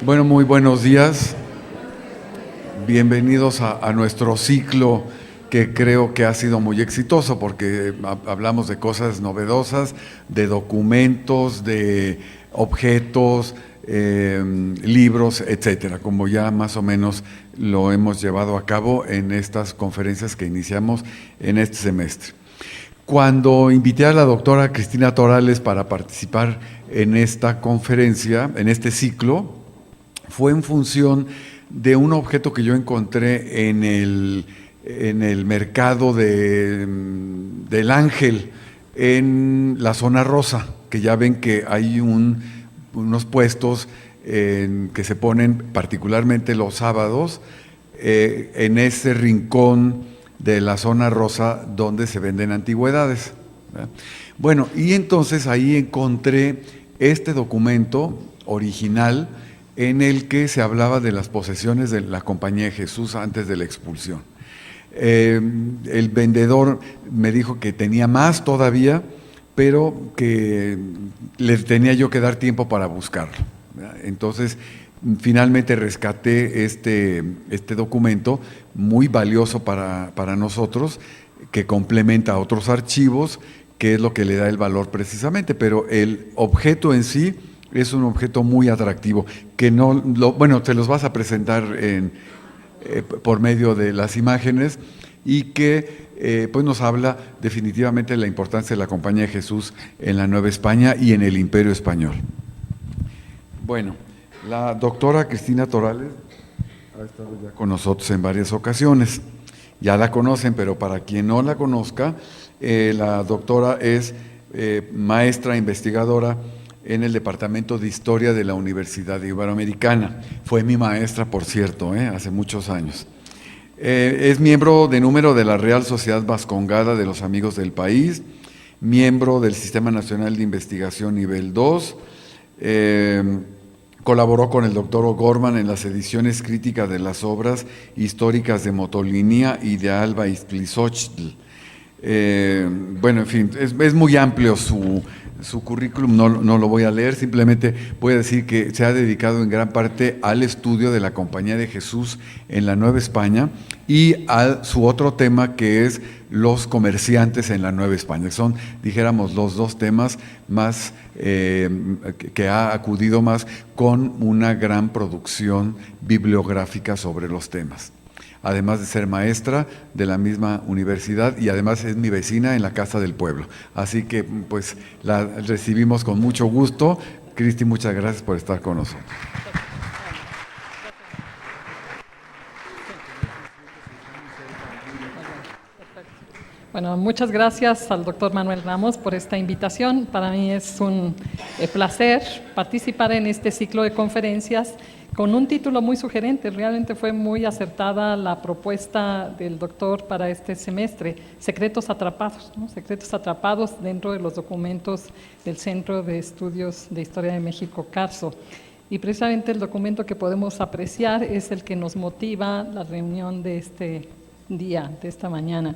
Bueno, muy buenos días. Bienvenidos a nuestro ciclo que creo que ha sido muy exitoso porque hablamos de cosas novedosas, de documentos, de objetos, libros, etcétera, como ya más o menos lo hemos llevado a cabo en estas conferencias que iniciamos en este semestre. Cuando invité a la doctora Cristina Torales para participar en esta conferencia, en este ciclo, fue en función de un objeto que yo encontré en el mercado del Ángel, en la zona rosa, que ya ven que hay unos puestos que se ponen particularmente los sábados, en ese rincón de la zona rosa donde se venden antigüedades, ¿verdad? Bueno, y entonces ahí encontré este documento original en el que se hablaba de las posesiones de la Compañía de Jesús antes de la expulsión. El vendedor me dijo que tenía más todavía, pero que le tenía yo que dar tiempo para buscarlo, ¿verdad? Entonces, finalmente rescaté este documento muy valioso para nosotros, que complementa a otros archivos, que es lo que le da el valor precisamente, pero el objeto en sí es un objeto muy atractivo, que bueno, te los vas a presentar por medio de las imágenes y que pues nos habla definitivamente de la importancia de la Compañía de Jesús en la Nueva España y en el Imperio Español. Bueno, la doctora Cristina Torales ha estado ya con nosotros en varias ocasiones. Ya la conocen, pero para quien no la conozca, la doctora es maestra investigadora en el Departamento de Historia de la Universidad Iberoamericana. Fue mi maestra, por cierto, hace muchos años. Es miembro de número de la Real Sociedad Vascongada de los Amigos del País, miembro del Sistema Nacional de Investigación Nivel 2, colaboró con el doctor O'Gorman en las ediciones críticas de las obras históricas de Motolinía y de Alba Iztlizochtli. Bueno, en fin, es muy amplio su currículum, no lo voy a leer, simplemente voy a decir que se ha dedicado en gran parte al estudio de la Compañía de Jesús en la Nueva España y a su otro tema, que es los comerciantes en la Nueva España, que son, dijéramos, los dos temas más que ha acudido más con una gran producción bibliográfica sobre los temas. Además de ser maestra de la misma universidad y además es mi vecina en la Casa del Pueblo. Así que pues la recibimos con mucho gusto. Cristi, muchas gracias por estar con nosotros. Bueno, muchas gracias al doctor Manuel Ramos por esta invitación. Para mí es un placer participar en este ciclo de conferencias con un título muy sugerente. Realmente fue muy acertada la propuesta del doctor para este semestre, Secretos Atrapados, ¿no? Secretos atrapados dentro de los documentos del Centro de Estudios de Historia de México, CARSO. Y precisamente el documento que podemos apreciar es el que nos motiva la reunión de este día, de esta mañana.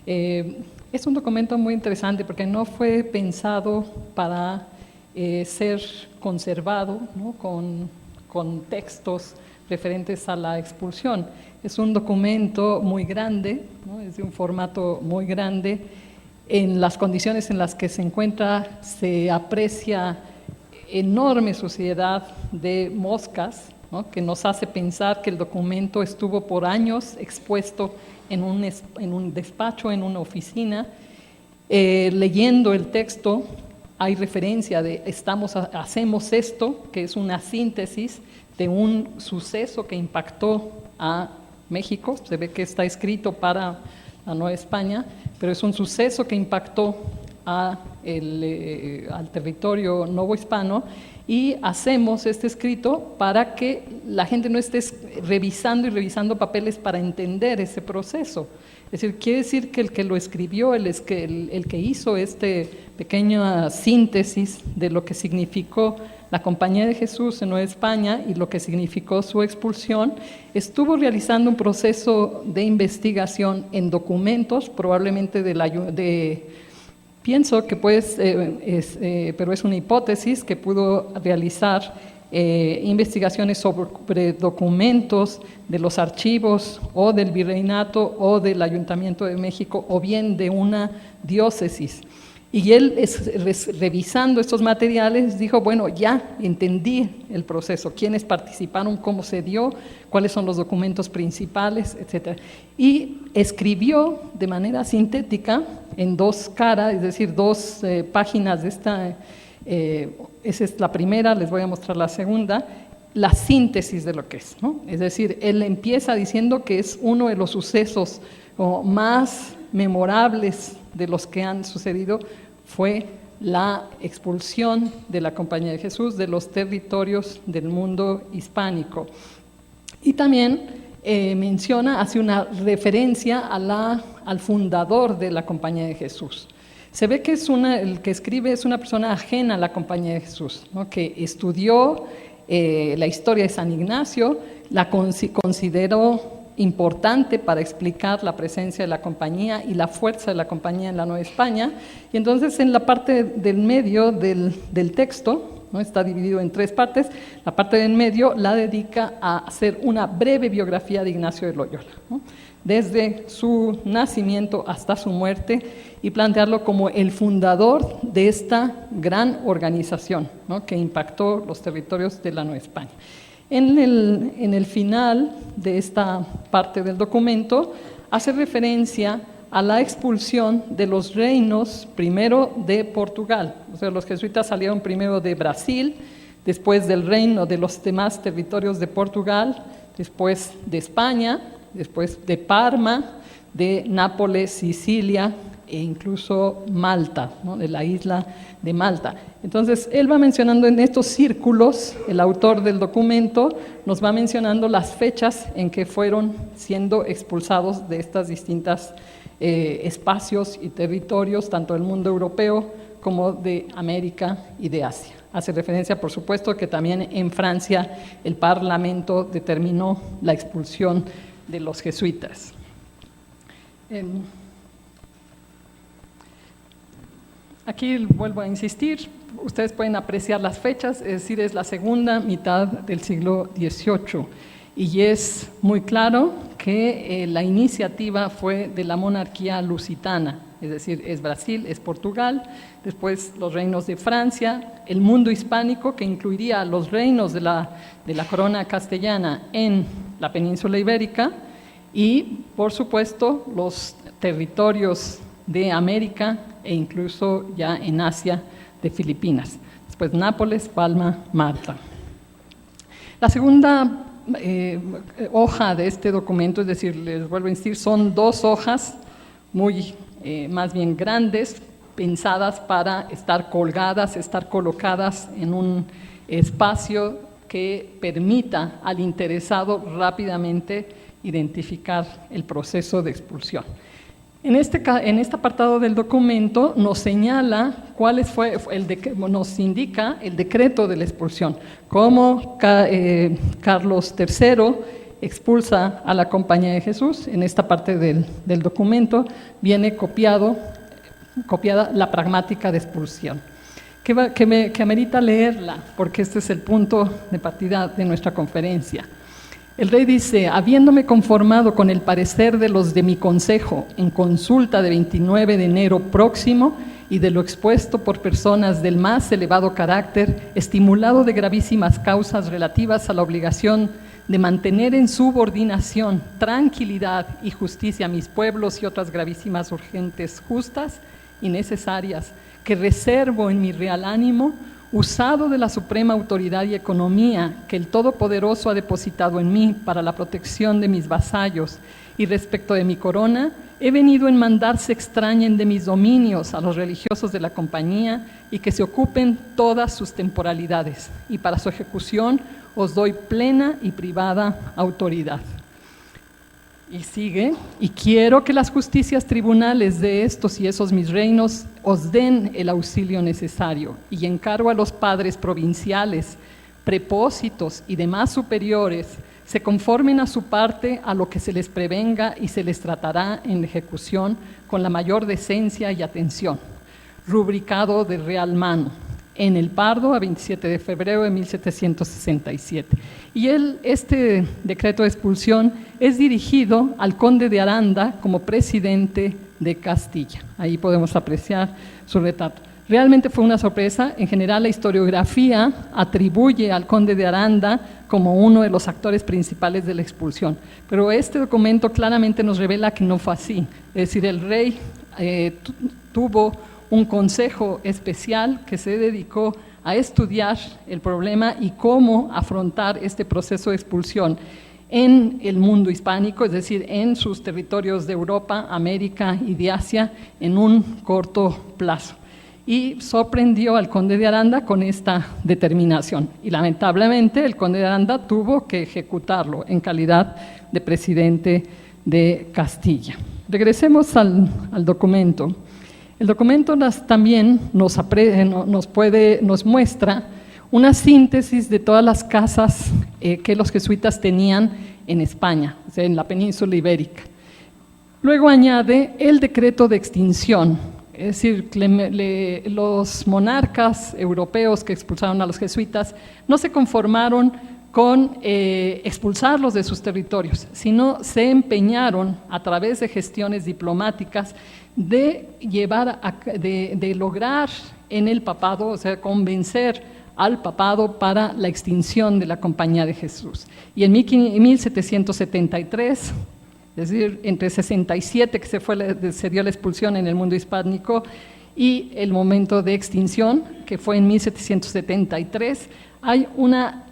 Es un documento muy interesante porque no fue pensado para ser conservado, ¿no? con textos referentes a la expulsión. Es un documento muy grande, ¿no? Es de un formato muy grande. En las condiciones en las que se encuentra se aprecia enorme suciedad de moscas, ¿no? Que nos hace pensar que el documento estuvo por años expuesto en un despacho, en una oficina. Leyendo el texto hay referencia de hacemos esto, que es una síntesis de un suceso que impactó a México. Se ve que está escrito para la Nueva España, pero es un suceso que impactó al territorio novohispano, y hacemos este escrito para que la gente no esté revisando papeles para entender ese proceso. Es decir, quiere decir que el que lo escribió, el que hizo pequeña síntesis de lo que significó la Compañía de Jesús en Nueva España y lo que significó su expulsión, estuvo realizando un proceso de investigación en documentos, probablemente pienso que pero es una hipótesis, que pudo realizar investigaciones sobre documentos de los archivos o del Virreinato o del Ayuntamiento de México o bien de una diócesis. Y él, revisando estos materiales, dijo, bueno, ya entendí el proceso, quiénes participaron, cómo se dio, cuáles son los documentos principales, etc. Y escribió de manera sintética en 2 caras, es decir, 2 páginas de esta, esa es la primera, les voy a mostrar la segunda, la síntesis de lo que es, ¿no? Es decir, él empieza diciendo que es uno de los sucesos más memorables de los que han sucedido, fue la expulsión de la Compañía de Jesús de los territorios del mundo hispánico. Y también menciona, hace una referencia al fundador de la Compañía de Jesús. Se ve que el que escribe es una persona ajena a la Compañía de Jesús, ¿no? Que estudió la historia de San Ignacio, la consideró importante para explicar la presencia de la compañía y la fuerza de la compañía en la Nueva España, y entonces en la parte del medio del texto, ¿no? Está dividido en 3 partes, la parte del medio la dedica a hacer una breve biografía de Ignacio de Loyola, ¿no? Desde su nacimiento hasta su muerte, y plantearlo como el fundador de esta gran organización, ¿no? Que impactó los territorios de la Nueva España. En el final de esta parte del documento hace referencia a la expulsión de los reinos, primero de Portugal, o sea, los jesuitas salieron primero de Brasil, después del reino de los demás territorios de Portugal, después de España, después de Parma, de Nápoles, Sicilia e incluso Malta, ¿no? De la isla de Malta. Entonces, él va mencionando en estos círculos, el autor del documento nos va mencionando las fechas en que fueron siendo expulsados de estas distintas espacios y territorios, tanto del mundo europeo como de América y de Asia. Hace referencia, por supuesto, que también en Francia el Parlamento determinó la expulsión de los jesuitas. Aquí vuelvo a insistir, ustedes pueden apreciar las fechas, es decir, es la segunda mitad del siglo XVIII, y es muy claro que la iniciativa fue de la monarquía lusitana, es decir, es Brasil, es Portugal, después los reinos de Francia, el mundo hispánico, que incluiría los reinos de la corona castellana en la península ibérica, y por supuesto los territorios de América e incluso ya en Asia, de Filipinas. Después Nápoles, Palma, Malta. La segunda hoja de este documento, es decir, les vuelvo a insistir, son 2 hojas muy más bien grandes, pensadas para estar colgadas, estar colocadas en un espacio que permita al interesado rápidamente identificar el proceso de expulsión. En este apartado del documento nos señala nos indica el decreto de la expulsión, cómo Carlos III expulsa a la Compañía de Jesús. En esta parte del documento viene copiada la pragmática de expulsión, que amerita leerla, porque este es el punto de partida de nuestra conferencia. El rey dice: habiéndome conformado con el parecer de los de mi consejo en consulta de 29 de enero próximo y de lo expuesto por personas del más elevado carácter, estimulado de gravísimas causas relativas a la obligación de mantener en subordinación, tranquilidad y justicia a mis pueblos y otras gravísimas, urgentes, justas y necesarias, que reservo en mi real ánimo, usado de la suprema autoridad y economía que el Todopoderoso ha depositado en mí para la protección de mis vasallos y respecto de mi corona, he venido en mandar se extrañen de mis dominios a los religiosos de la compañía y que se ocupen todas sus temporalidades, y para su ejecución os doy plena y privada autoridad. Y sigue: y quiero que las justicias tribunales de estos y esos mis reinos os den el auxilio necesario, y encargo a los padres provinciales, prepósitos y demás superiores se conformen a su parte a lo que se les prevenga y se les tratará en ejecución con la mayor decencia y atención, rubricado de real mano, en El Pardo a 27 de febrero de 1767. Y este decreto de expulsión es dirigido al conde de Aranda como presidente de Castilla. Ahí podemos apreciar su retrato. Realmente fue una sorpresa. En general, la historiografía atribuye al conde de Aranda como uno de los actores principales de la expulsión. Pero este documento claramente nos revela que no fue así. Es decir, el rey tuvo un consejo especial que se dedicó a estudiar el problema y cómo afrontar este proceso de expulsión en el mundo hispánico, es decir, en sus territorios de Europa, América y de Asia, en un corto plazo. Y sorprendió al conde de Aranda con esta determinación. Y lamentablemente el conde de Aranda tuvo que ejecutarlo en calidad de presidente de Castilla. Regresemos al documento. El documento también nos muestra una síntesis de todas las casas que los jesuitas tenían en España, o sea, en la península ibérica. Luego añade el decreto de extinción, es decir, los monarcas europeos que expulsaron a los jesuitas no se conformaron con expulsarlos de sus territorios, sino se empeñaron a través de gestiones diplomáticas de lograr en el papado, o sea, convencer al papado para la extinción de la Compañía de Jesús. Y en 1773, es decir, entre 67 que se dio la expulsión en el mundo hispánico y el momento de extinción, que fue en 1773, hay una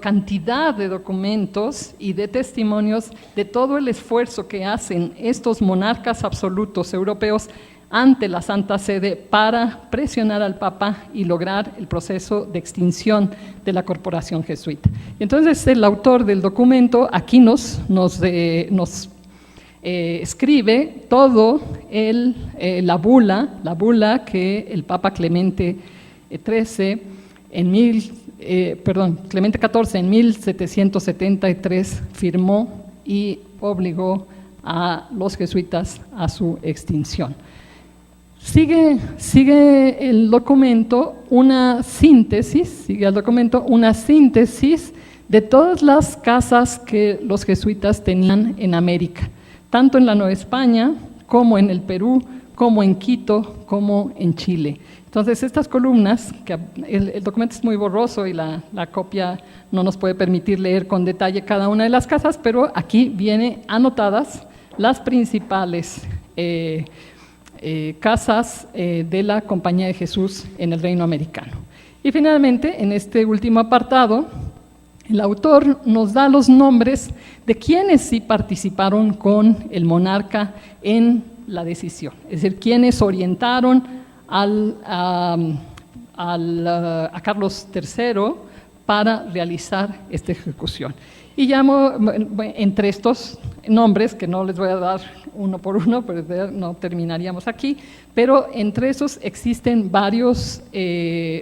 cantidad de documentos y de testimonios de todo el esfuerzo que hacen estos monarcas absolutos europeos ante la Santa Sede para presionar al Papa y lograr el proceso de extinción de la corporación jesuita. Entonces, el autor del documento aquí nos escribe todo la bula que el Papa Clemente XIV Clemente XIV en 1773 firmó y obligó a los jesuitas a su extinción. Sigue el documento una síntesis de todas las casas que los jesuitas tenían en América, tanto en la Nueva España como en el Perú, como en Quito, como en Chile. Entonces, estas columnas, que el documento es muy borroso y la copia no nos puede permitir leer con detalle cada una de las casas, pero aquí vienen anotadas las principales casas de la Compañía de Jesús en el Reino Americano. Y finalmente, en este último apartado, el autor nos da los nombres de quienes sí participaron con el monarca en la decisión, es decir, quienes orientaron a Carlos III para realizar esta ejecución. Y llamo entre estos nombres, que no les voy a dar uno por uno, pero no terminaríamos aquí, pero entre esos existen varios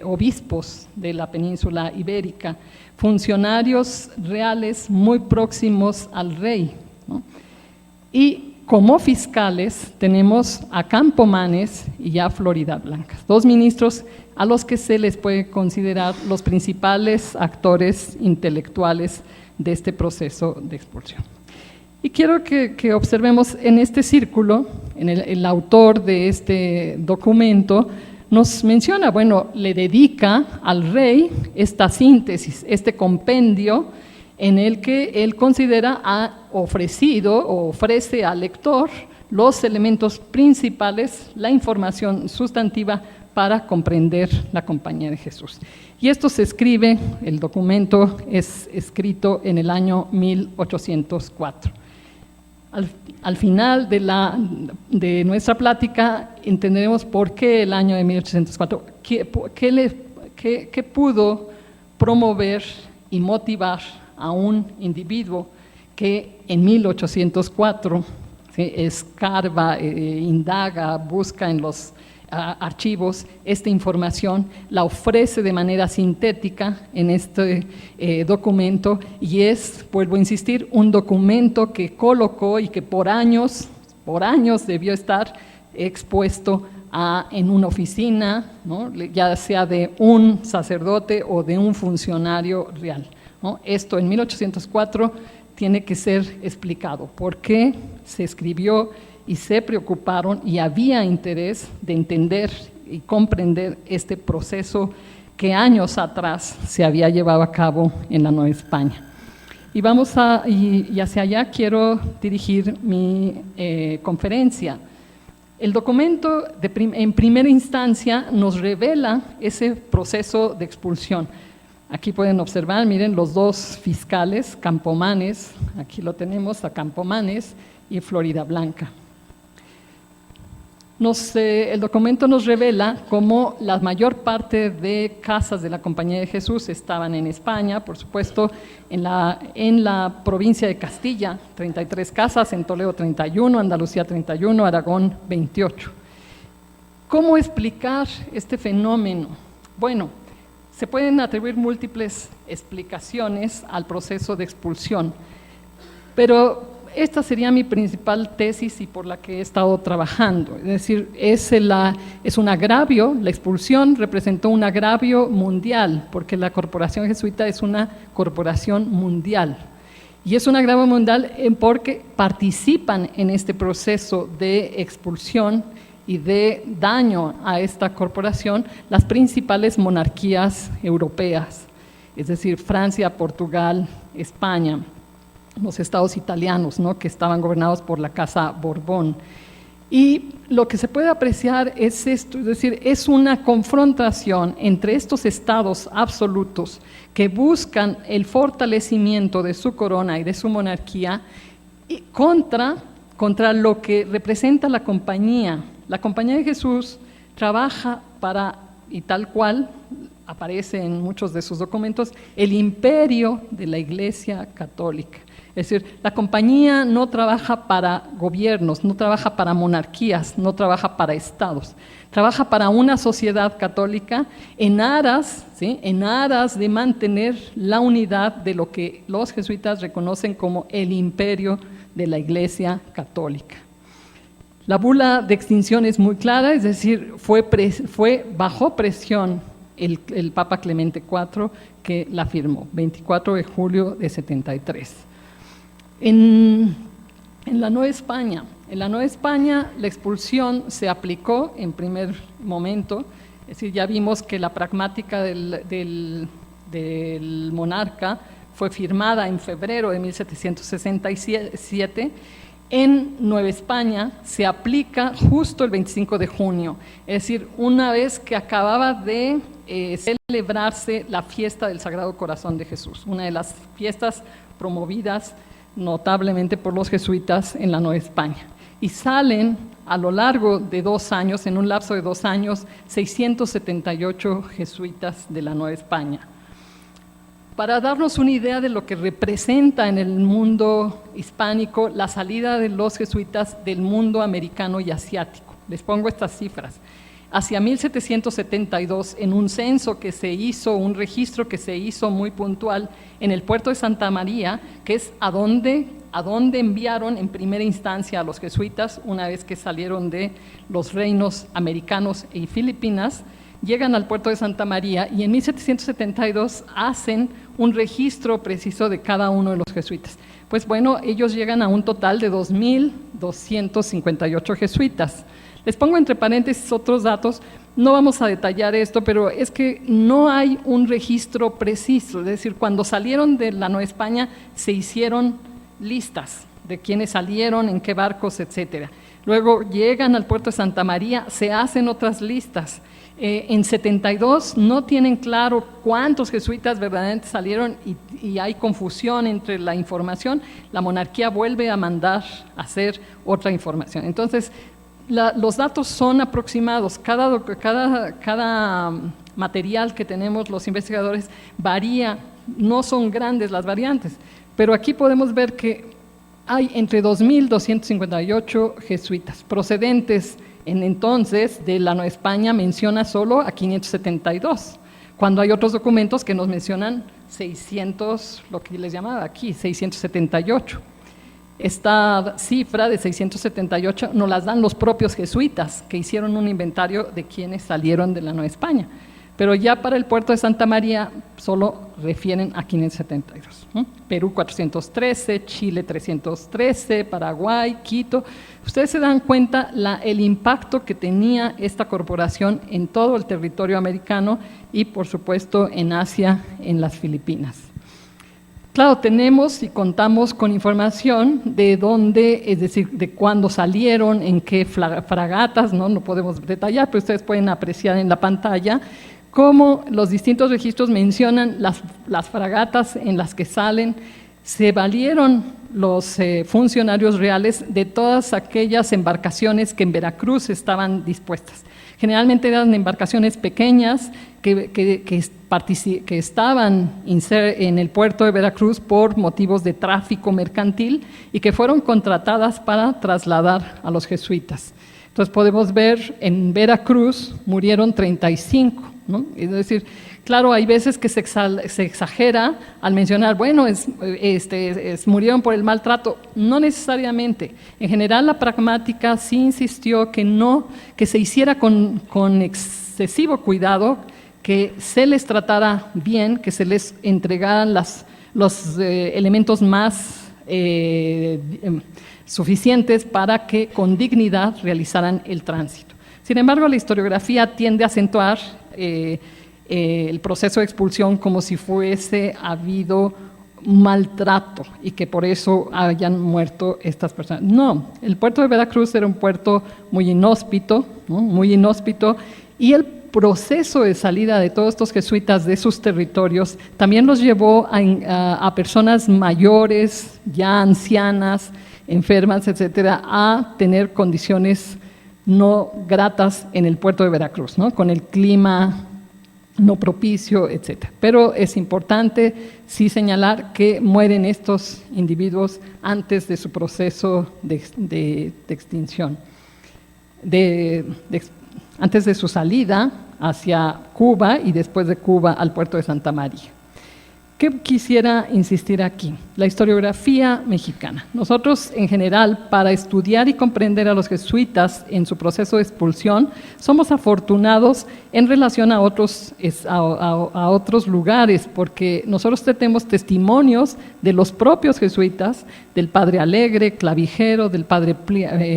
obispos de la península ibérica, funcionarios reales muy próximos al rey, ¿no? Y como fiscales tenemos a Campomanes y a Floridablanca, dos ministros a los que se les puede considerar los principales actores intelectuales de este proceso de expulsión. Y quiero que observemos en este círculo, el autor de este documento nos menciona, le dedica al rey esta síntesis, este compendio en el que él considera ha ofrecido o ofrece al lector los elementos principales, la información sustantiva para comprender la Compañía de Jesús. Y esto se escribe, el documento es escrito en el año 1804. Al final de nuestra plática entenderemos por qué el año de 1804, qué pudo promover y motivar a un individuo que en 1804 escarba, indaga, busca en los archivos esta información, la ofrece de manera sintética en este documento, y vuelvo a insistir, un documento que colocó y que por años debió estar expuesto en una oficina, ¿no? Ya sea de un sacerdote o de un funcionario real, ¿no? Esto en 1804 tiene que ser explicado. ¿Por qué se escribió y se preocuparon y había interés de entender y comprender este proceso que años atrás se había llevado a cabo en la Nueva España? Y hacia allá quiero dirigir mi conferencia. El documento en primera instancia nos revela ese proceso de expulsión. Aquí pueden observar, miren, los dos fiscales, Campomanes, aquí lo tenemos, a Campomanes y Floridablanca. El documento nos revela cómo la mayor parte de casas de la Compañía de Jesús estaban en España, por supuesto, en la provincia de Castilla, 33 casas, en Toledo 31, Andalucía 31, Aragón 28. ¿Cómo explicar este fenómeno? Bueno, se pueden atribuir múltiples explicaciones al proceso de expulsión, pero esta sería mi principal tesis y por la que he estado trabajando. Es decir, es un agravio, la expulsión representó un agravio mundial, porque la corporación jesuita es una corporación mundial. Y es un agravio mundial porque participan en este proceso de expulsión y de daño a esta corporación las principales monarquías europeas, es decir, Francia, Portugal, España, los estados italianos, ¿no?, que estaban gobernados por la Casa Borbón. Y lo que se puede apreciar es esto, es decir, es una confrontación entre estos estados absolutos que buscan el fortalecimiento de su corona y de su monarquía y contra lo que representa la compañía. La Compañía de Jesús trabaja para, y tal cual aparece en muchos de sus documentos, el imperio de la Iglesia Católica. Es decir, la compañía no trabaja para gobiernos, no trabaja para monarquías, no trabaja para estados, trabaja para una sociedad católica en aras de mantener la unidad de lo que los jesuitas reconocen como el imperio de la Iglesia Católica. La bula de extinción es muy clara, es decir, fue bajo presión el Papa Clemente IV que la firmó, 24 de julio de 73. En la Nueva España, la expulsión se aplicó en primer momento, es decir, ya vimos que la pragmática del monarca fue firmada en febrero de 1767. En Nueva España se aplica justo el 25 de junio, es decir, una vez que acababa de celebrarse la fiesta del Sagrado Corazón de Jesús, una de las fiestas promovidas notablemente por los jesuitas en la Nueva España. Y salen a lo largo de 2 años, en un lapso de 2 años, 678 jesuitas de la Nueva España. Para darnos una idea de lo que representa en el mundo hispánico la salida de los jesuitas del mundo americano y asiático, les pongo estas cifras. Hacia 1772, en un censo que se hizo, un registro que se hizo muy puntual en el puerto de Santa María, que es a donde enviaron en primera instancia a los jesuitas, una vez que salieron de los reinos americanos y Filipinas, llegan al puerto de Santa María y en 1772 hacen un registro preciso de cada uno de los jesuitas. Pues bueno, ellos llegan a un total de 2.258 jesuitas. Les pongo entre paréntesis otros datos, no vamos a detallar esto, pero es que no hay un registro preciso, es decir, cuando salieron de la Nueva España se hicieron listas de quiénes salieron, en qué barcos, etcétera. Luego llegan al puerto de Santa María, se hacen otras listas. En 72 no tienen claro cuántos jesuitas verdaderamente salieron y hay confusión entre la información, la monarquía vuelve a mandar a hacer otra información. Entonces, los datos son aproximados, cada material que tenemos los investigadores varía, no son grandes las variantes, pero aquí podemos ver que hay entre 2.258 jesuitas procedentes en entonces de la Nueva España, menciona solo a 572, cuando hay otros documentos que nos mencionan 600, lo que les llamaba aquí, 678. Esta cifra de 678 nos las dan los propios jesuitas, que hicieron un inventario de quienes salieron de la Nueva España. Pero ya para el puerto de Santa María solo refieren a 572. Perú 413, Chile 313, Paraguay, Quito. Ustedes se dan cuenta el impacto que tenía esta corporación en todo el territorio americano y por supuesto en Asia, en las Filipinas. Claro, tenemos y contamos con información de dónde, es decir, de cuándo salieron, en qué fragatas, no podemos detallar, pero ustedes pueden apreciar en la pantalla cómo los distintos registros mencionan las fragatas en las que salen. Se valieron los funcionarios reales de todas aquellas embarcaciones que en Veracruz estaban dispuestas. Generalmente eran embarcaciones pequeñas que estaban en el puerto de Veracruz por motivos de tráfico mercantil y que fueron contratadas para trasladar a los jesuitas. Entonces podemos ver en Veracruz murieron 35, ¿no? Es decir, claro, hay veces que se exagera al mencionar, bueno, murieron por el maltrato. No necesariamente. En general, la pragmática sí insistió que se hiciera con excesivo cuidado, que se les tratara bien, que se les entregaran los elementos más suficientes para que con dignidad realizaran el tránsito. Sin embargo, la historiografía tiende a acentuar el proceso de expulsión como si fuese habido maltrato y que por eso hayan muerto estas personas. No, el puerto de Veracruz era un puerto muy inhóspito, ¿no? Muy inhóspito, y el proceso de salida de todos estos jesuitas de sus territorios también los llevó a personas mayores, ya ancianas, enfermas, etcétera, a tener condiciones no gratas en el puerto de Veracruz, ¿no? Con el clima no propicio, etcétera. Pero es importante sí señalar que mueren estos individuos antes de su proceso de extinción, antes de su salida hacia Cuba y después de Cuba al puerto de Santa María. ¿Qué quisiera insistir aquí? La historiografía mexicana. Nosotros, en general, para estudiar y comprender a los jesuitas en su proceso de expulsión, somos afortunados en relación a otros lugares, porque nosotros tenemos testimonios de los propios jesuitas, del padre Alegre, Clavijero, del padre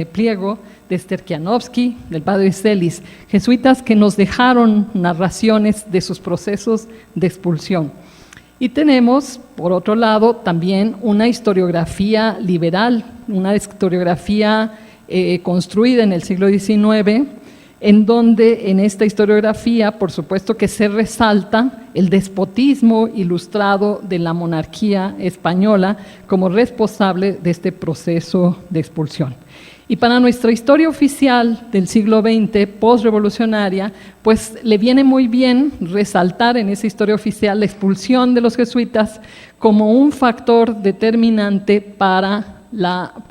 Pliego, de Sterkianowski, del padre Celis, jesuitas que nos dejaron narraciones de sus procesos de expulsión. Y tenemos, por otro lado, también una historiografía liberal, una historiografía construida en el siglo XIX, en donde en esta historiografía, por supuesto que se resalta el despotismo ilustrado de la monarquía española como responsable de este proceso de expulsión. Y para nuestra historia oficial del siglo XX, postrevolucionaria, pues le viene muy bien resaltar en esa historia oficial la expulsión de los jesuitas como un factor determinante para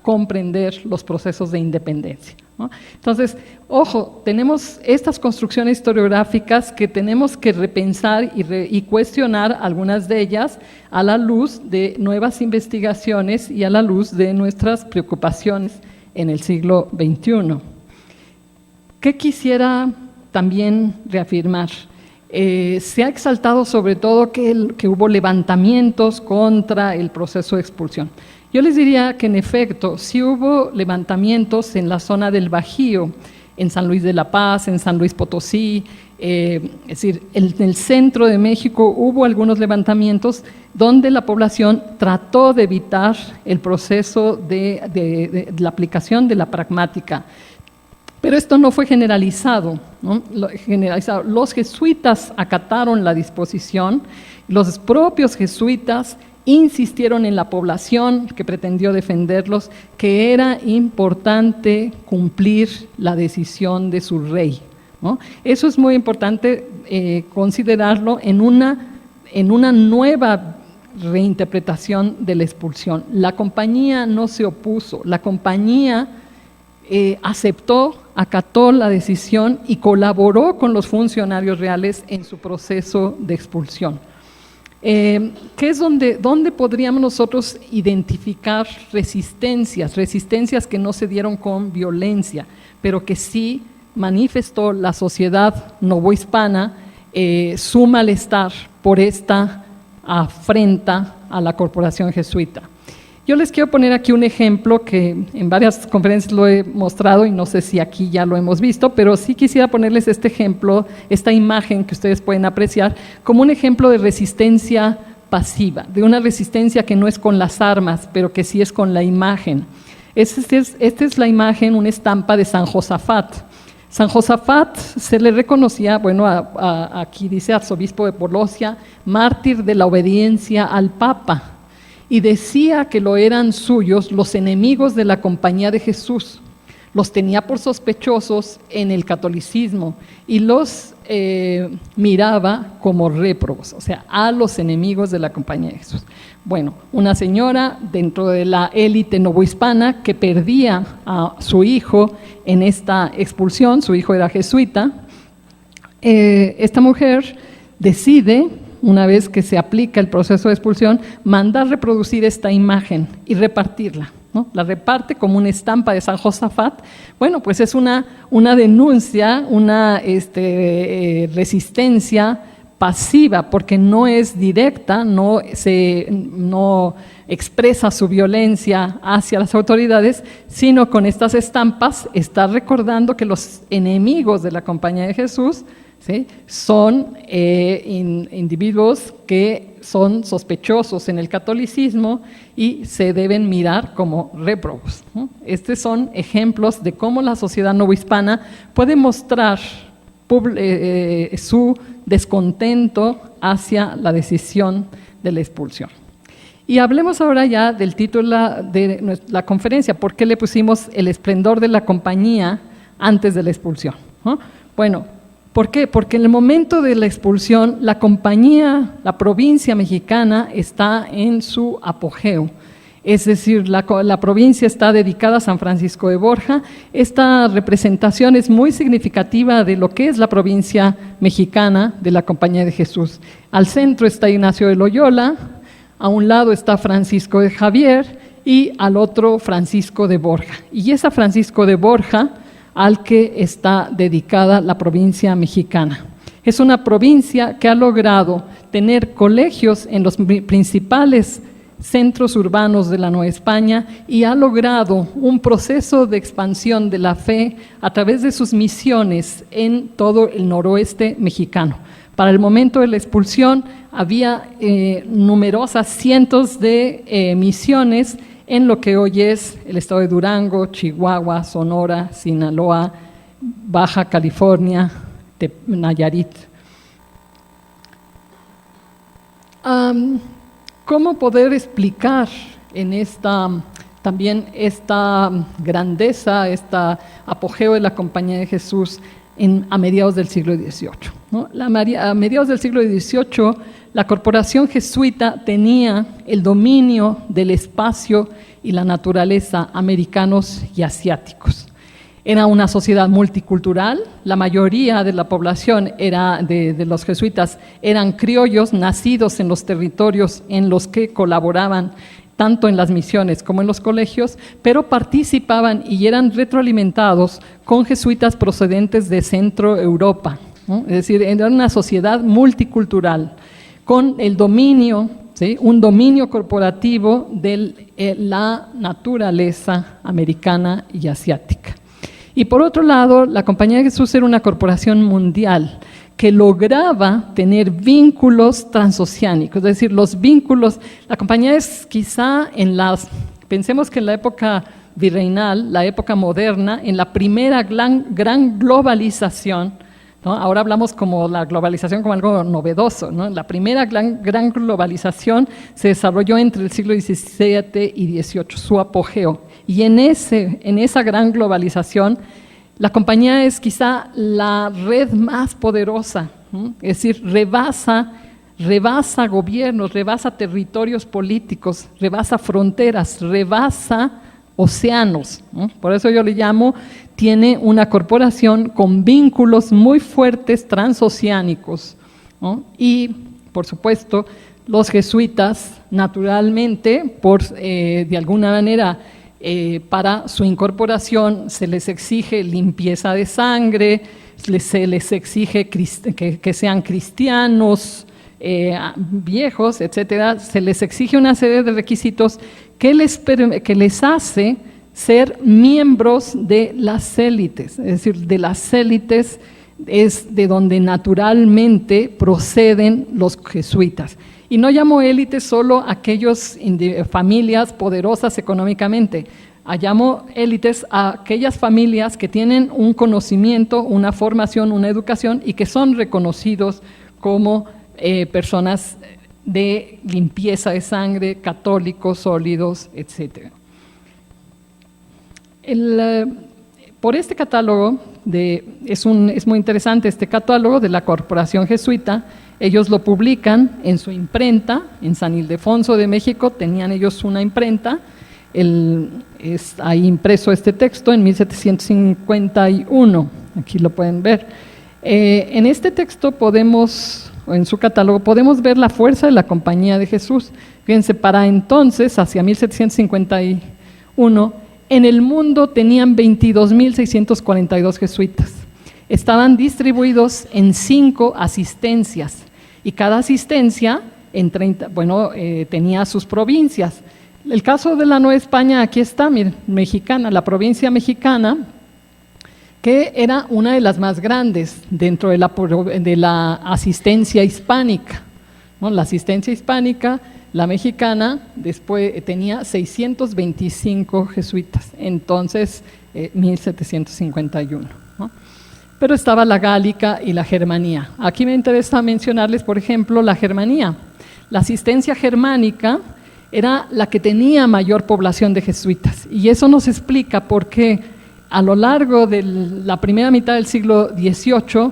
comprender los procesos de independencia, ¿no? Entonces, ojo, tenemos estas construcciones historiográficas que tenemos que repensar y cuestionar algunas de ellas a la luz de nuevas investigaciones y a la luz de nuestras preocupaciones en el siglo XXI. ¿Qué quisiera también reafirmar? Se ha exaltado sobre todo que hubo levantamientos contra el proceso de expulsión. Yo les diría que en efecto sí hubo levantamientos en la zona del Bajío, en San Luis de la Paz, en San Luis Potosí, es decir, en el centro de México hubo algunos levantamientos donde la población trató de evitar el proceso de la aplicación de la pragmática. Pero esto no fue generalizado, ¿no? Los jesuitas acataron la disposición, los propios jesuitas insistieron en la población que pretendió defenderlos que era importante cumplir la decisión de su rey, ¿no? Eso es muy importante considerarlo en una nueva reinterpretación de la expulsión. La compañía no se opuso, la compañía aceptó, acató la decisión y colaboró con los funcionarios reales en su proceso de expulsión. ¿Qué es dónde podríamos nosotros identificar resistencias que no se dieron con violencia, pero que sí manifestó la sociedad novohispana su malestar por esta afrenta a la corporación jesuita? Yo les quiero poner aquí un ejemplo que en varias conferencias lo he mostrado y no sé si aquí ya lo hemos visto, pero sí quisiera ponerles este ejemplo, esta imagen que ustedes pueden apreciar como un ejemplo de resistencia pasiva, de una resistencia que no es con las armas, pero que sí es con la imagen. Esta es la imagen, una estampa de San Josafat. San Josafat se le reconocía, bueno, aquí dice arzobispo de Polosia, mártir de la obediencia al Papa, y decía que lo eran suyos los enemigos de la Compañía de Jesús. Los tenía por sospechosos en el catolicismo y los miraba como réprobos, o sea, a los enemigos de la Compañía de Jesús. Bueno, una señora dentro de la élite novohispana que perdía a su hijo en esta expulsión, su hijo era jesuita, esta mujer decide, una vez que se aplica el proceso de expulsión, mandar reproducir esta imagen y repartirla, ¿no? La reparte como una estampa de San Josafat. Bueno, pues es una denuncia, una resistencia pasiva, porque no es directa, no expresa su violencia hacia las autoridades, sino con estas estampas está recordando que los enemigos de la Compañía de Jesús, ¿sí?, son individuos que son sospechosos en el catolicismo y se deben mirar como réprobos, ¿no? Estos son ejemplos de cómo la sociedad novohispana puede mostrar su descontento hacia la decisión de la expulsión. Y hablemos ahora ya del título de la conferencia. ¿Por qué le pusimos el esplendor de la compañía antes de la expulsión? ¿No? Bueno, ¿por qué? Porque en el momento de la expulsión, la compañía, la provincia mexicana está en su apogeo. Es decir, la provincia está dedicada a San Francisco de Borja. Esta representación es muy significativa de lo que es la provincia mexicana de la Compañía de Jesús. Al centro está Ignacio de Loyola, a un lado está Francisco de Javier y al otro Francisco de Borja. Y es a Francisco de Borja al que está dedicada la provincia mexicana. Es una provincia que ha logrado tener colegios en los principales centros urbanos de la Nueva España y ha logrado un proceso de expansión de la fe a través de sus misiones en todo el noroeste mexicano. Para el momento de la expulsión había numerosas cientos de misiones en lo que hoy es el estado de Durango, Chihuahua, Sonora, Sinaloa, Baja California, Nayarit. ¿Cómo poder explicar en también esta grandeza, este apogeo de la Compañía de Jesús a mediados del siglo XVIII? ¿No? A mediados del siglo XVIII, la corporación jesuita tenía el dominio del espacio y la naturaleza americanos y asiáticos. Era una sociedad multicultural, la mayoría de la población de los jesuitas eran criollos nacidos en los territorios en los que colaboraban tanto en las misiones como en los colegios, pero participaban y eran retroalimentados con jesuitas procedentes de Centro Europa, ¿no? Es decir, era una sociedad multicultural con el dominio, ¿sí?, un dominio corporativo de la naturaleza americana y asiática. Y por otro lado, la Compañía de Jesús era una corporación mundial que lograba tener vínculos transoceánicos, es decir, los vínculos, la compañía es quizá pensemos que en la época virreinal, la época moderna, en la primera gran globalización, ¿no? Ahora hablamos como la globalización como algo novedoso, ¿no? La primera gran globalización se desarrolló entre el siglo XVII y XVIII, su apogeo. Y en esa gran globalización, la compañía es quizá la red más poderosa, ¿no? Es decir, rebasa gobiernos, rebasa territorios políticos, rebasa fronteras, rebasa océanos, ¿no? Por eso yo le llamo, tiene una corporación con vínculos muy fuertes transoceánicos, ¿no? Y, por supuesto, los jesuitas, naturalmente, de alguna manera, para su incorporación se les exige limpieza de sangre, se les exige que sean cristianos, viejos, etcétera. Se les exige una serie de requisitos que les hace ser miembros de las élites, es decir, de las élites es de donde naturalmente proceden los jesuitas. Y no llamo élites solo a aquellas familias poderosas económicamente, llamo élites a aquellas familias que tienen un conocimiento, una formación, una educación y que son reconocidos como personas de limpieza de sangre, católicos, sólidos, etc. Por este catálogo, es muy interesante este catálogo de la Corporación Jesuita. Ellos lo publican en su imprenta, en San Ildefonso de México, tenían ellos una imprenta, ahí impreso este texto en 1751, aquí lo pueden ver. En este texto en su catálogo, podemos ver la fuerza de la Compañía de Jesús. Fíjense, para entonces, hacia 1751, en el mundo tenían 22.642 jesuitas. Estaban distribuidos en 5 asistencias y cada asistencia tenía sus provincias. El caso de la Nueva España, aquí está, miren, mexicana, la provincia mexicana, que era una de las más grandes dentro de la asistencia hispánica, ¿no? La asistencia hispánica, la mexicana, después tenía 625 jesuitas, entonces 1751, ¿no? Pero estaba la gálica y la germanía. Aquí me interesa mencionarles, por ejemplo, la germanía. La asistencia germánica era la que tenía mayor población de jesuitas, y eso nos explica por qué a lo largo de la primera mitad del siglo XVIII,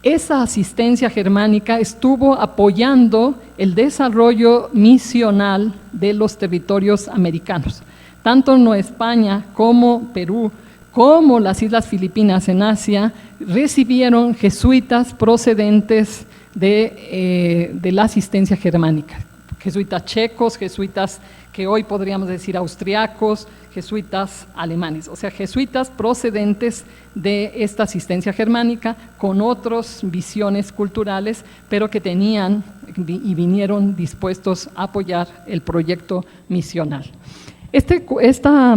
esa asistencia germánica estuvo apoyando el desarrollo misional de los territorios americanos. Tanto Nueva España como Perú, como las Islas Filipinas en Asia, recibieron jesuitas procedentes de la asistencia germánica. Jesuitas checos, jesuitas que hoy podríamos decir austriacos, jesuitas alemanes, o sea, jesuitas procedentes de esta asistencia germánica con otras visiones culturales, pero que tenían y vinieron dispuestos a apoyar el proyecto misional. Esta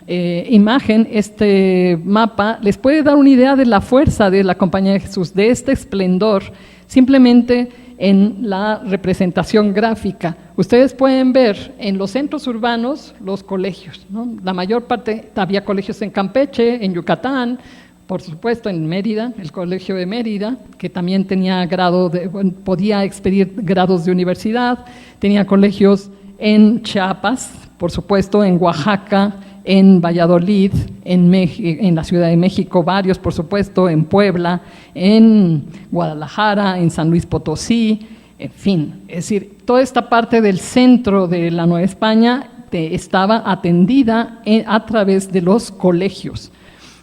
imagen, este mapa, les puede dar una idea de la fuerza de la Compañía de Jesús, de este esplendor, simplemente en la representación gráfica. Ustedes pueden ver en los centros urbanos los colegios, ¿no? La mayor parte, había colegios en Campeche, en Yucatán, por supuesto en Mérida, el Colegio de Mérida, que también tenía podía expedir grados de universidad, tenía colegios en Chiapas, por supuesto en Oaxaca, en Valladolid, en la Ciudad de México, varios, por supuesto, en Puebla, en Guadalajara, en San Luis Potosí, en fin. Es decir, toda esta parte del centro de la Nueva España estaba atendida a través de los colegios.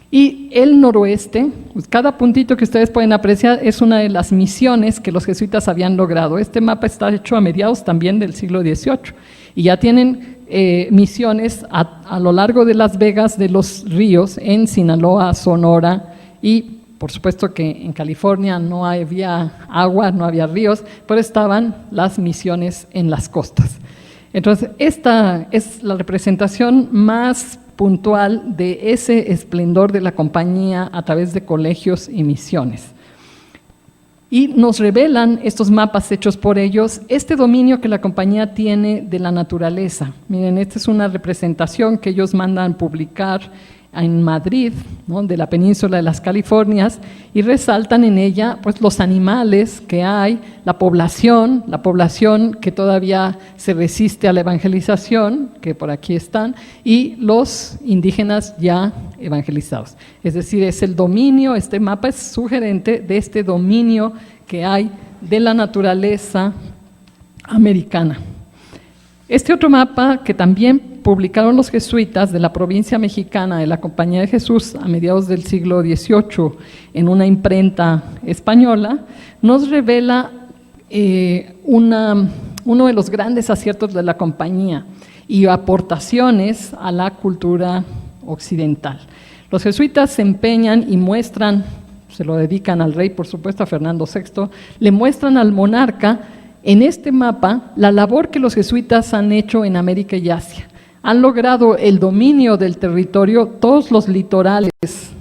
Y el noroeste, pues cada puntito que ustedes pueden apreciar es una de las misiones que los jesuitas habían logrado. Este mapa está hecho a mediados también del siglo XVIII y ya tienen misiones a lo largo de las vegas de los ríos en Sinaloa, Sonora y por supuesto que en California no había agua, no había ríos, pero estaban las misiones en las costas. Entonces, esta es la representación más puntual de ese esplendor de la compañía a través de colegios y misiones. Y nos revelan estos mapas hechos por ellos, este dominio que la compañía tiene de la naturaleza. Miren, esta es una representación que ellos mandan publicar en Madrid, ¿no?, de la península de las Californias, y resaltan en ella pues los animales que hay, la población que todavía se resiste a la evangelización, que por aquí están, y los indígenas ya evangelizados. Es decir, es el dominio, este mapa es sugerente de este dominio que hay de la naturaleza americana. Este otro mapa que también publicaron los jesuitas de la provincia mexicana de la Compañía de Jesús a mediados del siglo XVIII en una imprenta española, nos revela uno de los grandes aciertos de la compañía y aportaciones a la cultura occidental. Los jesuitas se empeñan y muestran, se lo dedican al rey, por supuesto, a Fernando VI, le muestran al monarca en este mapa la labor que los jesuitas han hecho en América y Asia. Han logrado el dominio del territorio, todos los litorales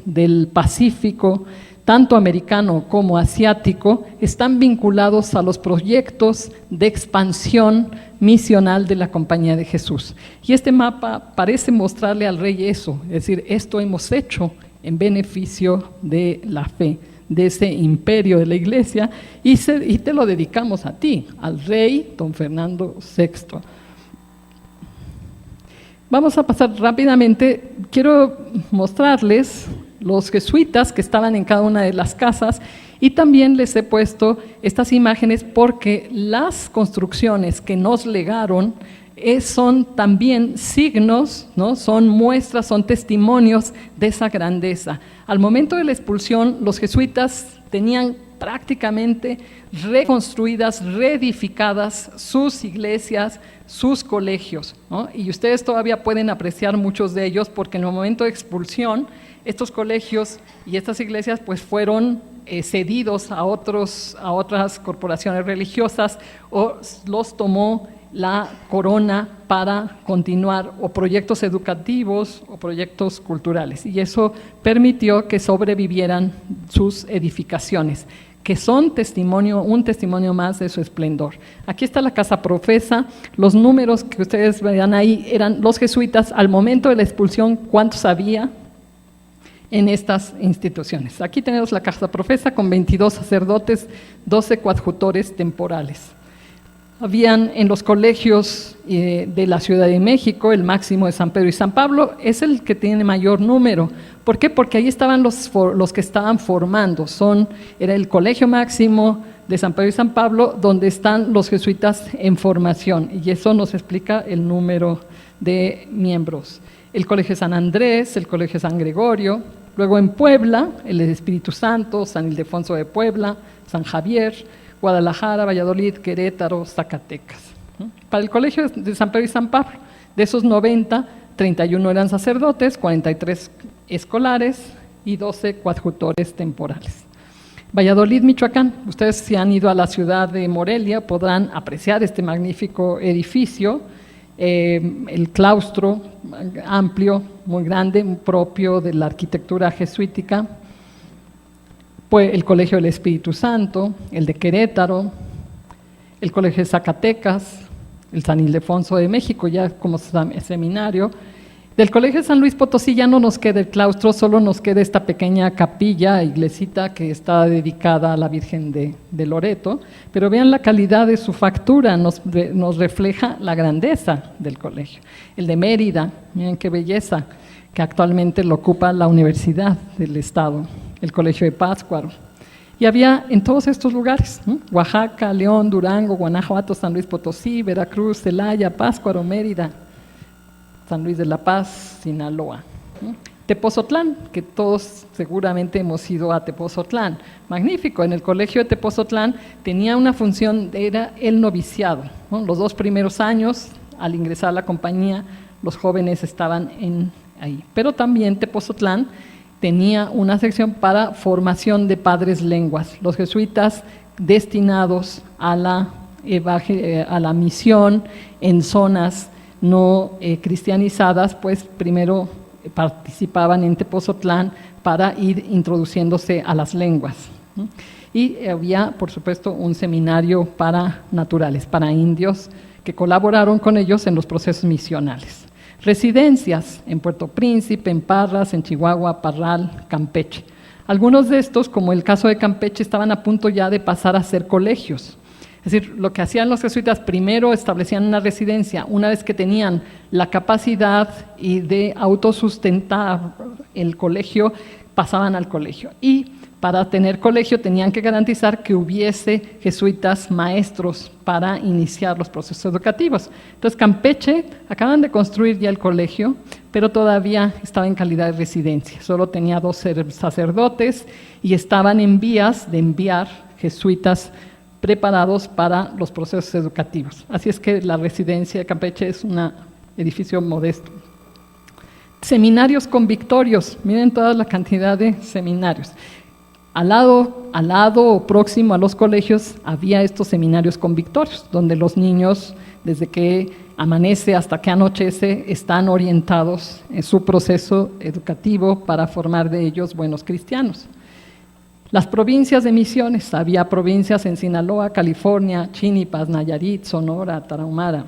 del Pacífico, tanto americano como asiático, están vinculados a los proyectos de expansión misional de la Compañía de Jesús. Y este mapa parece mostrarle al rey eso, es decir, esto hemos hecho en beneficio de la fe, de ese imperio de la Iglesia, y te lo dedicamos a ti, al rey don Fernando VI. Vamos a pasar rápidamente, quiero mostrarles los jesuitas que estaban en cada una de las casas, y también les he puesto estas imágenes porque las construcciones que nos legaron son también signos, ¿no? Son muestras, son testimonios de esa grandeza. Al momento de la expulsión, los jesuitas tenían prácticamente reconstruidas, reedificadas sus iglesias, sus colegios, ¿no? Y ustedes todavía pueden apreciar muchos de ellos porque en el momento de expulsión, estos colegios y estas iglesias pues fueron cedidos a otras corporaciones religiosas o los tomó la corona para continuar o proyectos educativos o proyectos culturales, y eso permitió que sobrevivieran sus edificaciones, que son un testimonio más de su esplendor. Aquí está la casa profesa, los números que ustedes vean ahí eran los jesuitas al momento de la expulsión, ¿cuántos había en estas instituciones? Aquí tenemos la casa profesa con 22 sacerdotes, 12 coadjutores temporales. Habían en los colegios de la Ciudad de México, el máximo de San Pedro y San Pablo, es el que tiene mayor número. ¿Por qué? Porque ahí estaban los que estaban formando. Era el colegio máximo de San Pedro y San Pablo, donde están los jesuitas en formación, y eso nos explica el número de miembros. El colegio de San Andrés, el colegio de San Gregorio, luego en Puebla, el Espíritu Santo, San Ildefonso de Puebla, San Javier, Guadalajara, Valladolid, Querétaro, Zacatecas. Para el colegio de San Pedro y San Pablo, de esos 90, 31 eran sacerdotes, 43 escolares y 12 coadjutores temporales. Valladolid, Michoacán, ustedes si han ido a la ciudad de Morelia podrán apreciar este magnífico edificio, el claustro amplio, muy grande, propio de la arquitectura jesuítica. El Colegio del Espíritu Santo, el de Querétaro, el Colegio de Zacatecas, el San Ildefonso de México, ya como seminario. Del Colegio de San Luis Potosí ya no nos queda el claustro, solo nos queda esta pequeña capilla, iglesita que está dedicada a la Virgen de Loreto, pero vean la calidad de su factura, nos refleja la grandeza del colegio. El de Mérida, miren qué belleza, que actualmente lo ocupa la Universidad del Estado. El Colegio de Pátzcuaro, y había en todos estos lugares, ¿no? Oaxaca, León, Durango, Guanajuato, San Luis Potosí, Veracruz, Celaya, Pátzcuaro, Mérida, San Luis de la Paz, Sinaloa, ¿no? Tepozotlán, que todos seguramente hemos ido a Tepozotlán, magnífico. En el colegio de Tepozotlán tenía una función, era el noviciado, ¿no? Los 2 primeros años, al ingresar a la compañía, los jóvenes estaban ahí, pero también Tepozotlán tenía una sección para formación de padres lenguas. Los jesuitas destinados a la misión en zonas no cristianizadas, pues primero participaban en Tepozotlán para ir introduciéndose a las lenguas, ¿no? Y había, por supuesto, un seminario para naturales, para indios, que colaboraron con ellos en los procesos misionales. Residencias en Puerto Príncipe, en Parras, en Chihuahua, Parral, Campeche. Algunos de estos, como el caso de Campeche, estaban a punto ya de pasar a ser colegios. Es decir, lo que hacían los jesuitas, primero establecían una residencia, una vez que tenían la capacidad y de autosustentar el colegio, pasaban al colegio. Y para tener colegio tenían que garantizar que hubiese jesuitas maestros para iniciar los procesos educativos. Entonces Campeche acaban de construir ya el colegio, pero todavía estaba en calidad de residencia. Solo tenía 2 sacerdotes y estaban en vías de enviar jesuitas preparados para los procesos educativos. Así es que la residencia de Campeche es un edificio modesto. Seminarios convictorios, miren toda la cantidad de seminarios. Al lado o próximo a los colegios había estos seminarios convictorios, donde los niños, desde que amanece hasta que anochece, están orientados en su proceso educativo para formar de ellos buenos cristianos. Las provincias de misiones, había provincias en Sinaloa, California, Chiapas, Nayarit, Sonora, Tarahumara.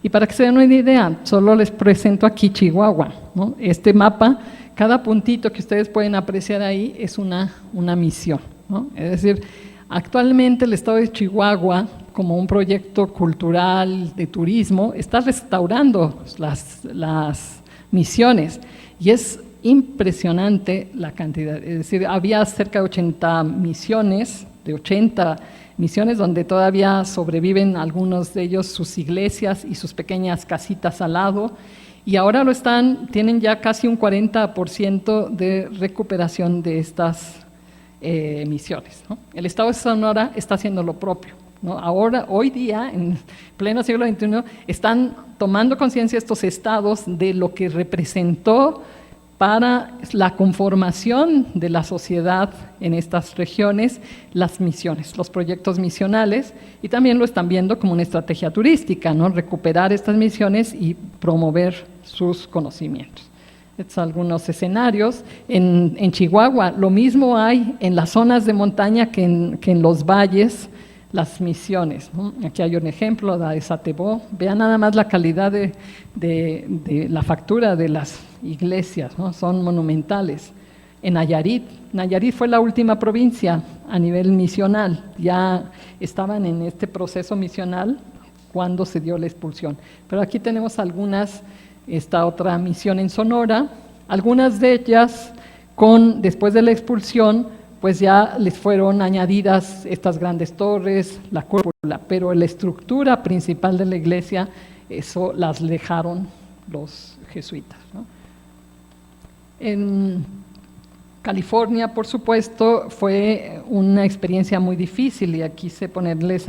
Y para que se den una idea, solo les presento aquí Chihuahua, ¿no? Este mapa, cada puntito que ustedes pueden apreciar ahí es una misión, ¿no? Es decir, actualmente el estado de Chihuahua, como un proyecto cultural de turismo, está restaurando las misiones y es impresionante la cantidad. Es decir, había cerca de 80 misiones, donde todavía sobreviven algunos de ellos sus iglesias y sus pequeñas casitas al lado, y ahora tienen ya casi un 40% de recuperación de estas misiones, ¿no? El estado de Sonora está haciendo lo propio, ¿no? Ahora, hoy día, en pleno siglo XXI, están tomando conciencia estos estados de lo que representó para la conformación de la sociedad en estas regiones, las misiones, los proyectos misionales, y también lo están viendo como una estrategia turística, ¿no? Recuperar estas misiones y promover sus conocimientos. Estos son algunos escenarios. En Chihuahua, lo mismo hay en las zonas de montaña que en los valles, las misiones, ¿no? Aquí hay un ejemplo, la de Satebó. Vean nada más la calidad de la factura de las iglesias, ¿no? Son monumentales. En Nayarit fue la última provincia a nivel misional, ya estaban en este proceso misional cuando se dio la expulsión. Pero aquí tenemos esta otra misión en Sonora, algunas de ellas después de la expulsión, pues ya les fueron añadidas estas grandes torres, la cúpula, pero la estructura principal de la iglesia, eso las dejaron los jesuitas, ¿no? En California, por supuesto, fue una experiencia muy difícil, y aquí quise ponerles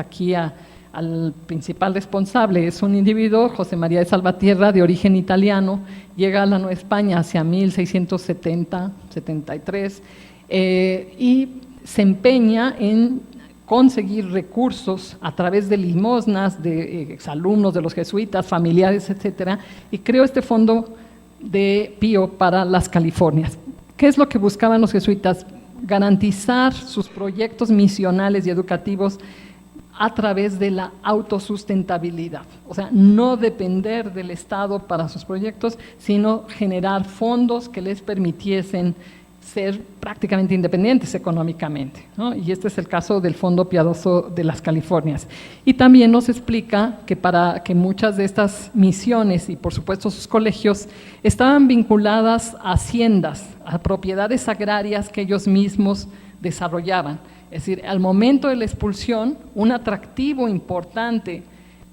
al principal responsable. Es un individuo, José María de Salvatierra, de origen italiano, llega a la Nueva España hacia 1670-73, y se empeña en conseguir recursos a través de limosnas de exalumnos de los jesuitas, familiares, etcétera, y creó este fondo de Pío para las Californias. ¿Qué es lo que buscaban los jesuitas? Garantizar sus proyectos misionales y educativos a través de la autosustentabilidad, o sea, no depender del Estado para sus proyectos, sino generar fondos que les permitiesen ser prácticamente independientes económicamente, ¿no? Y este es el caso del Fondo Piadoso de las Californias. Y también nos explica que para que muchas de estas misiones y por supuesto sus colegios estaban vinculadas a haciendas, a propiedades agrarias que ellos mismos desarrollaban. Es decir, al momento de la expulsión, un atractivo importante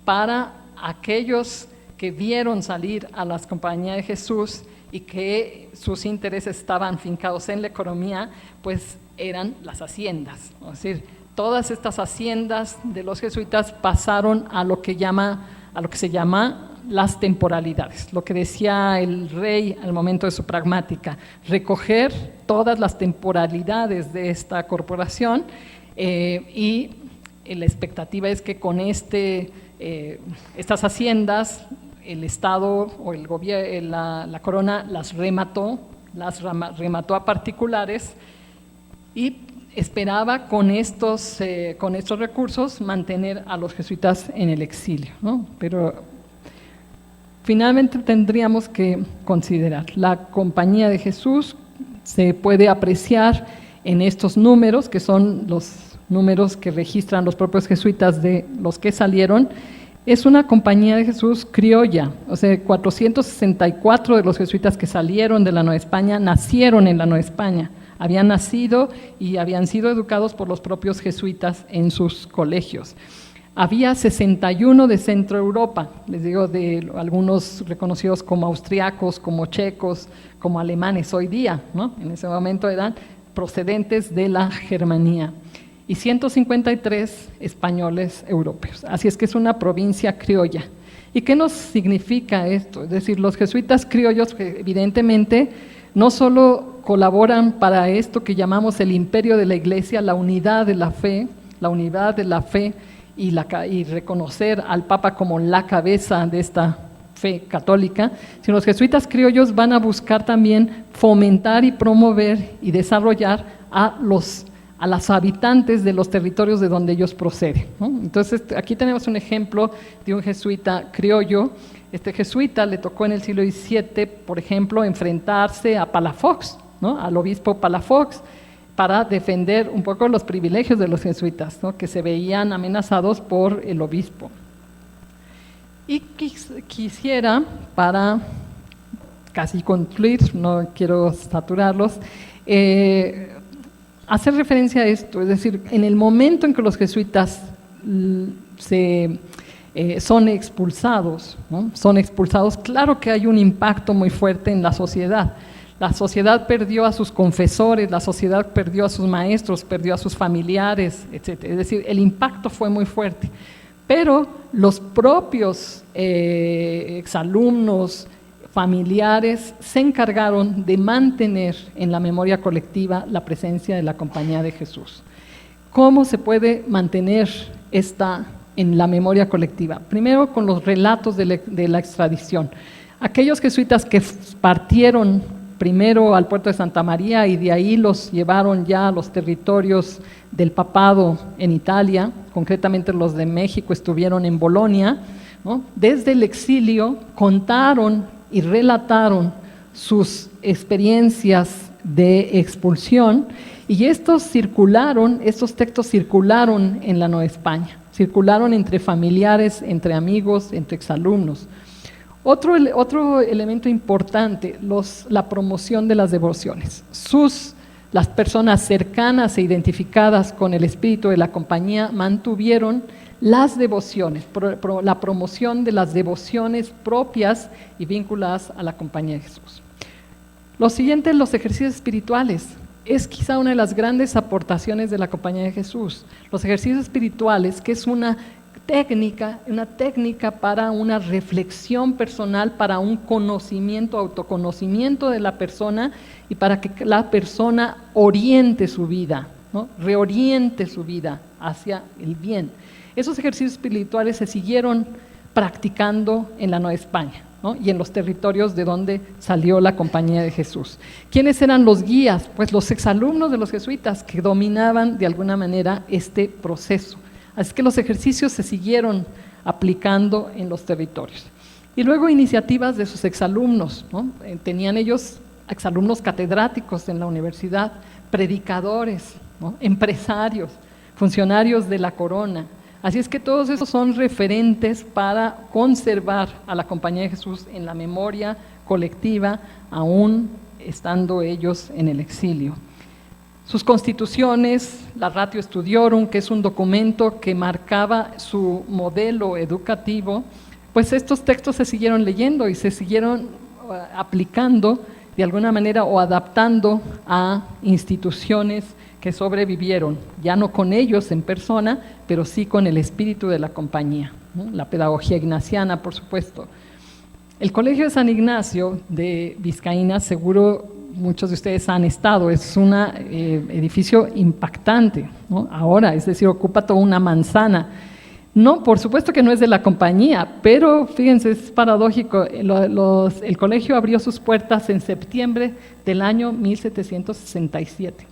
para aquellos que vieron salir a las Compañías de Jesús y que sus intereses estaban fincados en la economía, pues eran las haciendas. Es decir, todas estas haciendas de los jesuitas pasaron a lo que se llama las temporalidades, lo que decía el rey al momento de su pragmática, recoger todas las temporalidades de esta corporación, y la expectativa es que con estas haciendas el Estado o el gobierno, la corona las remató a particulares, y esperaba con estos recursos mantener a los jesuitas en el exilio, ¿no? Pero finalmente tendríamos que considerar la Compañía de Jesús. Se puede apreciar en estos números, que son los números que registran los propios jesuitas de los que salieron. Es una Compañía de Jesús criolla, o sea, 464 de los jesuitas que salieron de la Nueva España nacieron en la Nueva España, habían nacido y habían sido educados por los propios jesuitas en sus colegios. Había 61 de Centro Europa, les digo, de algunos reconocidos como austriacos, como checos, como alemanes hoy día, ¿no? En ese momento eran procedentes de la Germanía. y 153 españoles europeos. Así es que es una provincia criolla. ¿Y qué nos significa esto? Es decir, los jesuitas criollos, que evidentemente no solo colaboran para esto que llamamos el imperio de la Iglesia, la unidad de la fe y reconocer al Papa como la cabeza de esta fe católica, sino los jesuitas criollos van a buscar también fomentar y promover y desarrollar a las habitantes de los territorios de donde ellos proceden, ¿no? Entonces, aquí tenemos un ejemplo de un jesuita criollo. Este jesuita le tocó en el siglo XVII, por ejemplo, enfrentarse a Palafox, ¿no? Al obispo Palafox, para defender un poco los privilegios de los jesuitas, ¿no? Que se veían amenazados por el obispo. Y quisiera, para casi concluir, no quiero saturarlos, hacer referencia a esto, es decir, en el momento en que los jesuitas son expulsados, ¿no? Son expulsados, claro que hay un impacto muy fuerte en la sociedad. La sociedad perdió a sus confesores, la sociedad perdió a sus maestros, perdió a sus familiares, etc. Es decir, el impacto fue muy fuerte. Pero los propios exalumnos, familiares, se encargaron de mantener en la memoria colectiva la presencia de la Compañía de Jesús. ¿Cómo se puede mantener esta en la memoria colectiva? Primero, con los relatos de la extradición. Aquellos jesuitas que partieron primero al puerto de Santa María y de ahí los llevaron ya a los territorios del papado en Italia, concretamente los de México estuvieron en Bolonia, ¿no? Desde el exilio contaron y relataron sus experiencias de expulsión, y estos textos circularon en la Nueva España, circularon entre familiares, entre amigos, entre exalumnos. Otro elemento importante, la promoción de las devociones. Las personas cercanas e identificadas con el espíritu de la compañía mantuvieron las devociones, la promoción de las devociones propias y vinculadas a la Compañía de Jesús. Lo siguiente, los ejercicios espirituales. Es quizá una de las grandes aportaciones de la Compañía de Jesús. Los ejercicios espirituales, que es una técnica para una reflexión personal, para un conocimiento, autoconocimiento de la persona y para que la persona oriente su vida, ¿no? Reoriente su vida hacia el bien. Esos ejercicios espirituales se siguieron practicando en la Nueva España, ¿no? Y en los territorios de donde salió la Compañía de Jesús. ¿Quiénes eran los guías? Pues los exalumnos de los jesuitas que dominaban de alguna manera este proceso. Así que los ejercicios se siguieron aplicando en los territorios. Y luego iniciativas de sus exalumnos, ¿no? Tenían ellos exalumnos catedráticos en la universidad, predicadores, ¿no? Empresarios, funcionarios de la corona. Así es que todos esos son referentes para conservar a la Compañía de Jesús en la memoria colectiva, aún estando ellos en el exilio. Sus constituciones, la Ratio Studiorum, que es un documento que marcaba su modelo educativo, pues estos textos se siguieron leyendo y se siguieron aplicando de alguna manera o adaptando a instituciones que sobrevivieron, ya no con ellos en persona, pero sí con el espíritu de la compañía, ¿no? La pedagogía ignaciana, por supuesto. El Colegio de San Ignacio de Vizcaína, seguro muchos de ustedes han estado, es un edificio impactante, ¿no? Ahora, es decir, ocupa toda una manzana. No, por supuesto que no es de la compañía, pero fíjense, es paradójico, el colegio abrió sus puertas en septiembre del año 1767.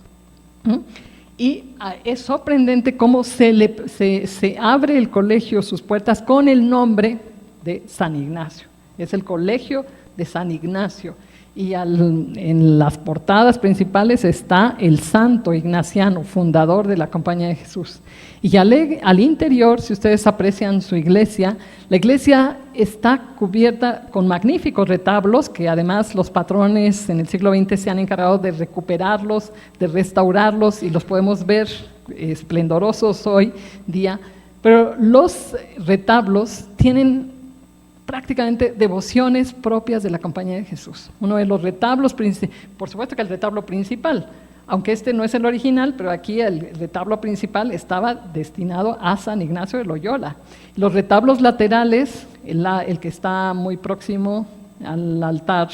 Y es sorprendente cómo se abre el colegio, sus puertas, con el nombre de San Ignacio. Es el Colegio de San Ignacio. Y en las portadas principales está el santo ignaciano, fundador de la Compañía de Jesús. Y al interior, si ustedes aprecian su iglesia, la iglesia está cubierta con magníficos retablos, que además los patrones en el siglo XX se han encargado de recuperarlos, de restaurarlos, y los podemos ver esplendorosos hoy día. Pero los retablos tienen prácticamente devociones propias de la Compañía de Jesús. Uno de los retablos, por supuesto que el retablo principal, aunque este no es el original, pero aquí el retablo principal estaba destinado a San Ignacio de Loyola. Los retablos laterales, el que está muy próximo al altar,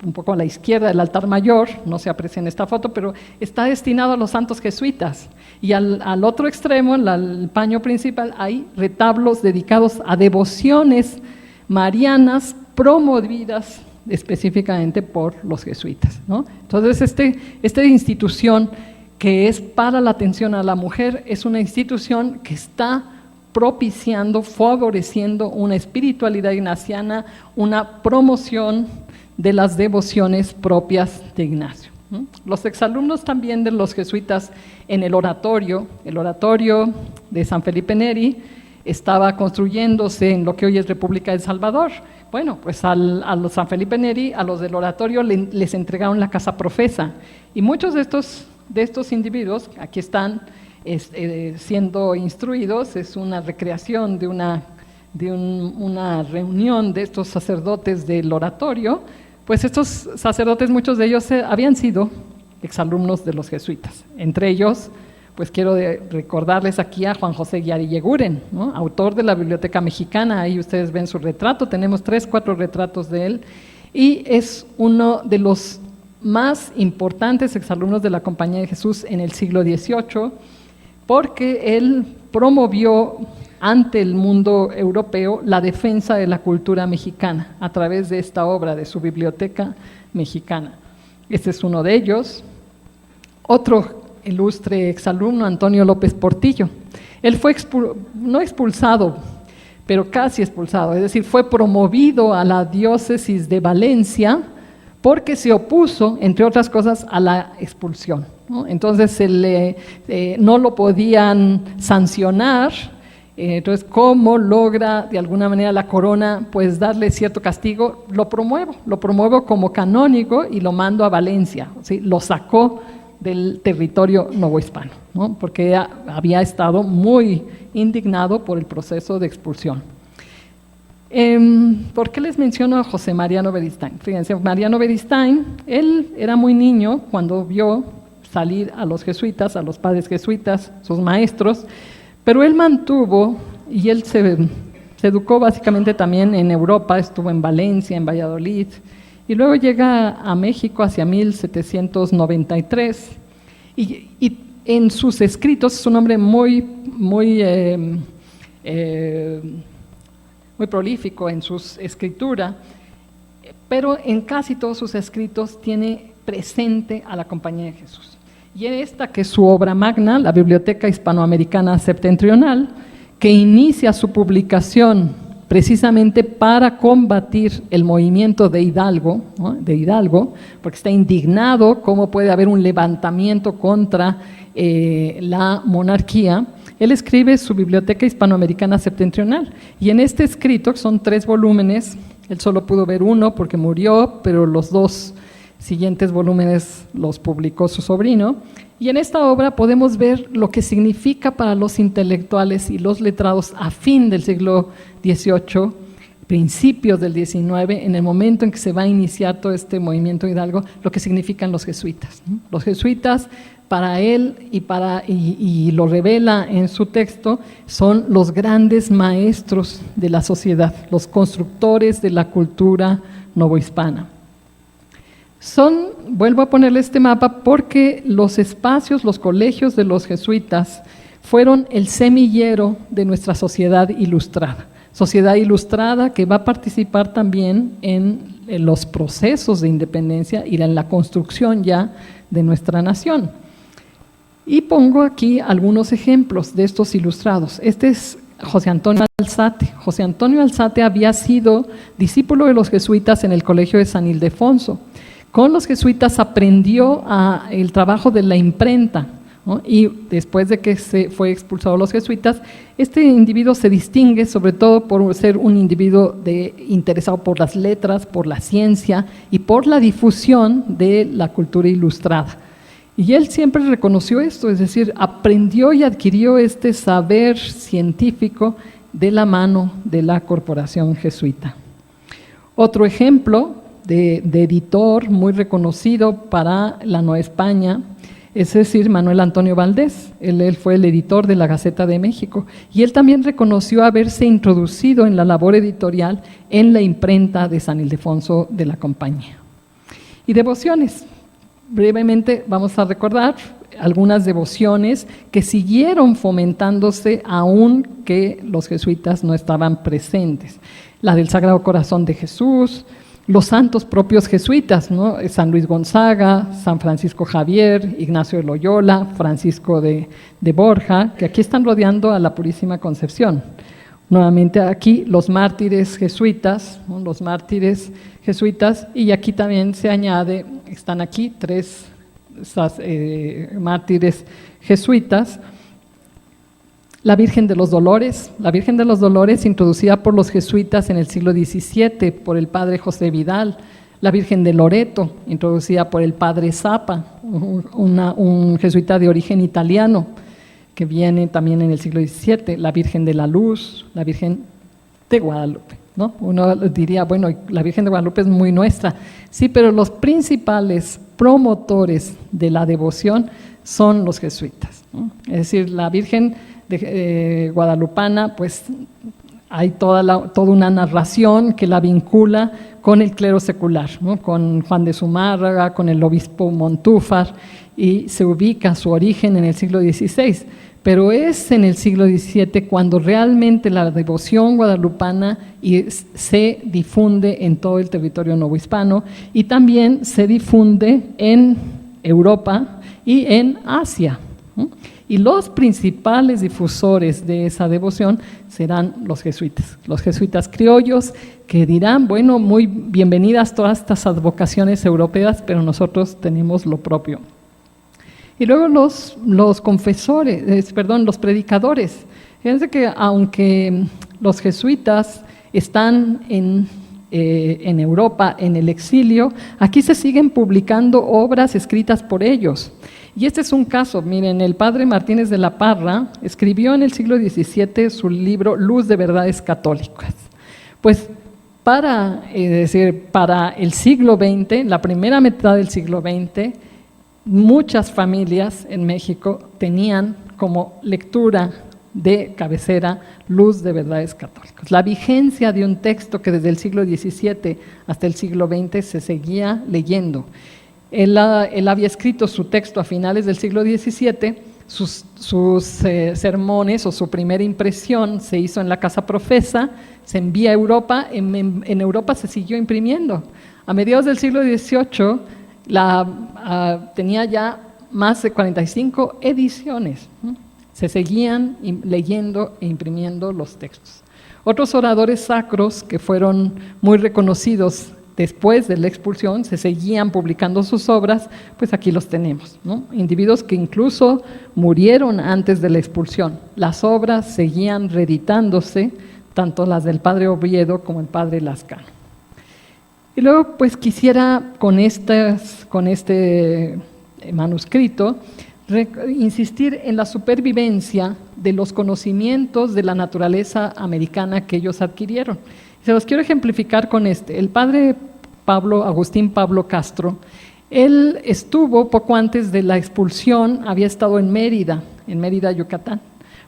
un poco a la izquierda del altar mayor, no se aprecia en esta foto, pero está destinado a los santos jesuitas. Y al otro extremo, el paño principal, hay retablos dedicados a devociones marianas promovidas específicamente por los jesuitas, ¿no? Entonces, esta institución que es para la atención a la mujer es una institución que está propiciando, favoreciendo una espiritualidad ignaciana, una promoción de las devociones propias de Ignacio. Los exalumnos también de los jesuitas en el oratorio de San Felipe Neri estaba construyéndose en lo que hoy es República de El Salvador. Bueno, pues a los San Felipe Neri, a los del oratorio les entregaron la casa profesa, y muchos de estos individuos aquí están siendo instruidos. Es una recreación de una reunión de estos sacerdotes del oratorio. Pues estos sacerdotes, muchos de ellos habían sido exalumnos de los jesuitas. Entre ellos, pues quiero recordarles aquí a Juan José Guiari-Yeguren, ¿no? Autor de la Biblioteca Mexicana. Ahí ustedes ven su retrato, tenemos 3, 4 retratos de él, y es uno de los más importantes exalumnos de la Compañía de Jesús en el siglo XVIII, porque él promovió ante el mundo europeo la defensa de la cultura mexicana a través de esta obra de su Biblioteca Mexicana. Este es uno de ellos. Otro ilustre exalumno, Antonio López Portillo. Él fue no expulsado, pero casi expulsado, es decir, fue promovido a la diócesis de Valencia porque se opuso, entre otras cosas, a la expulsión, ¿no? Entonces no lo podían sancionar. Entonces, ¿cómo logra de alguna manera la corona pues darle cierto castigo? Lo promuevo como canónigo y lo mando a Valencia, ¿sí? Lo sacó del territorio novohispano, ¿no? Porque había estado muy indignado por el proceso de expulsión. ¿Por qué les menciono a José Mariano Beristain? Fíjense, Mariano Beristain, él era muy niño cuando vio salir a los jesuitas, a los padres jesuitas, sus maestros, pero él mantuvo, y él se educó básicamente también en Europa, estuvo en Valencia, en Valladolid, y luego llega a México hacia 1793, y en sus escritos, es un hombre muy prolífico en su escritura, pero en casi todos sus escritos tiene presente a la Compañía de Jesús. Y esta que es su obra magna, la Biblioteca Hispanoamericana Septentrional, que inicia su publicación precisamente para combatir el movimiento de Hidalgo, ¿no? Porque está indignado cómo puede haber un levantamiento contra la monarquía. Él escribe su Biblioteca Hispanoamericana Septentrional, y en este escrito, que son 3 volúmenes, él solo pudo ver uno porque murió, pero los 2 siguientes volúmenes los publicó su sobrino, y en esta obra podemos ver lo que significa para los intelectuales y los letrados a fin del siglo XVIII, principios del XIX, en el momento en que se va a iniciar todo este movimiento Hidalgo, lo que significan los jesuitas, ¿no? Los jesuitas, para él y lo revela en su texto, son los grandes maestros de la sociedad, los constructores de la cultura novohispana. Vuelvo a ponerle este mapa porque los espacios, los colegios de los jesuitas fueron el semillero de nuestra sociedad ilustrada que va a participar también en los procesos de independencia y en la construcción ya de nuestra nación. Y pongo aquí algunos ejemplos de estos ilustrados. Este es José Antonio Alzate. José Antonio Alzate había sido discípulo de los jesuitas en el colegio de San Ildefonso. Con los jesuitas aprendió el trabajo de la imprenta, ¿no? Y después de que se fue expulsado los jesuitas, este individuo se distingue sobre todo por ser un individuo interesado por las letras, por la ciencia y por la difusión de la cultura ilustrada. Y él siempre reconoció esto, es decir, aprendió y adquirió este saber científico de la mano de la corporación jesuita. Otro ejemplo de editor muy reconocido para la Nueva España es decir, Manuel Antonio Valdés. Él fue el editor de la Gaceta de México y él también reconoció haberse introducido en la labor editorial en la imprenta de San Ildefonso de la Compañía. Y devociones. Brevemente vamos a recordar algunas devociones que siguieron fomentándose aun que los jesuitas no estaban presentes. La del Sagrado Corazón de Jesús, los santos propios jesuitas, ¿no? San Luis Gonzaga, San Francisco Javier, Ignacio de Loyola, Francisco de Borja, que aquí están rodeando a la Purísima Concepción. Nuevamente aquí los mártires jesuitas, ¿no? Los mártires jesuitas, y aquí también se añade, están aquí 3 mártires jesuitas. La Virgen de los Dolores, introducida por los jesuitas en el siglo XVII por el padre José Vidal. La Virgen de Loreto, introducida por el padre Zappa, un jesuita de origen italiano, que viene también en el siglo XVII. La Virgen de la Luz, la Virgen de Guadalupe, ¿no? Uno diría, bueno, la Virgen de Guadalupe es muy nuestra. Sí, pero los principales promotores de la devoción son los jesuitas, ¿no? Es decir, la Virgen de guadalupana, pues hay toda una narración que la vincula con el clero secular, ¿no? Con Juan de Zumárraga, con el obispo Montúfar, y se ubica su origen en el siglo XVI, pero es en el siglo XVII cuando realmente la devoción guadalupana se difunde en todo el territorio novohispano y también se difunde en Europa y en Asia, ¿no? Y los principales difusores de esa devoción serán los jesuitas criollos, que dirán, bueno, muy bienvenidas todas estas advocaciones europeas, pero nosotros tenemos lo propio. Y luego los predicadores. Fíjense que aunque los jesuitas están en Europa, en el exilio, aquí se siguen publicando obras escritas por ellos. Y este es un caso, miren, el padre Martínez de la Parra escribió en el siglo XVII su libro Luz de Verdades Católicas. Pues para el siglo XX, la primera mitad del siglo XX, muchas familias en México tenían como lectura de cabecera Luz de Verdades Católicas. La vigencia de un texto que desde el siglo XVII hasta el siglo XX se seguía leyendo. Él había escrito su texto a finales del siglo XVII, sus sermones o su primera impresión se hizo en la Casa Profesa, se envía a Europa, en Europa se siguió imprimiendo. A mediados del siglo XVIII tenía ya más de 45 ediciones, ¿no? Se seguían leyendo e imprimiendo los textos. Otros oradores sacros que fueron muy reconocidos después de la expulsión, se seguían publicando sus obras, pues aquí los tenemos, ¿no? Individuos que incluso murieron antes de la expulsión. Las obras seguían reeditándose, tanto las del padre Oviedo como el padre Lascano. Y luego, pues quisiera con este manuscrito insistir en la supervivencia de los conocimientos de la naturaleza americana que ellos adquirieron. Se los quiero ejemplificar con el padre Agustín Pablo Castro. Él estuvo poco antes de la expulsión, había estado en Mérida, Yucatán.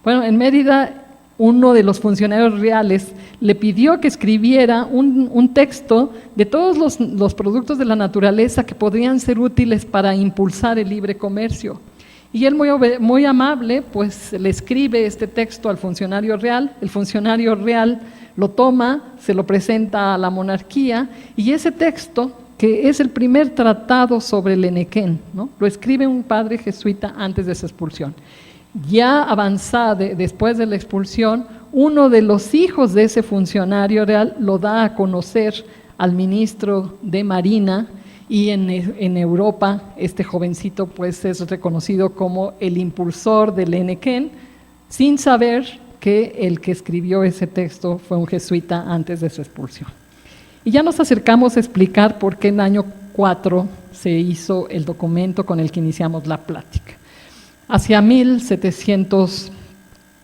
Bueno, en Mérida uno de los funcionarios reales le pidió que escribiera un texto de todos los productos de la naturaleza que podrían ser útiles para impulsar el libre comercio. Y él muy amable, pues le escribe este texto al funcionario real, el funcionario real lo toma, se lo presenta a la monarquía, y ese texto, que es el primer tratado sobre el Enequén, ¿no? Lo escribe un padre jesuita antes de su expulsión. Ya avanzada, después de la expulsión, uno de los hijos de ese funcionario real lo da a conocer al ministro de Marina, y en Europa este jovencito pues es reconocido como el impulsor del Enequén, sin saber que el que escribió ese texto fue un jesuita antes de su expulsión. Y ya nos acercamos a explicar por qué en el año 4 se hizo el documento con el que iniciamos la plática. Hacia 1700,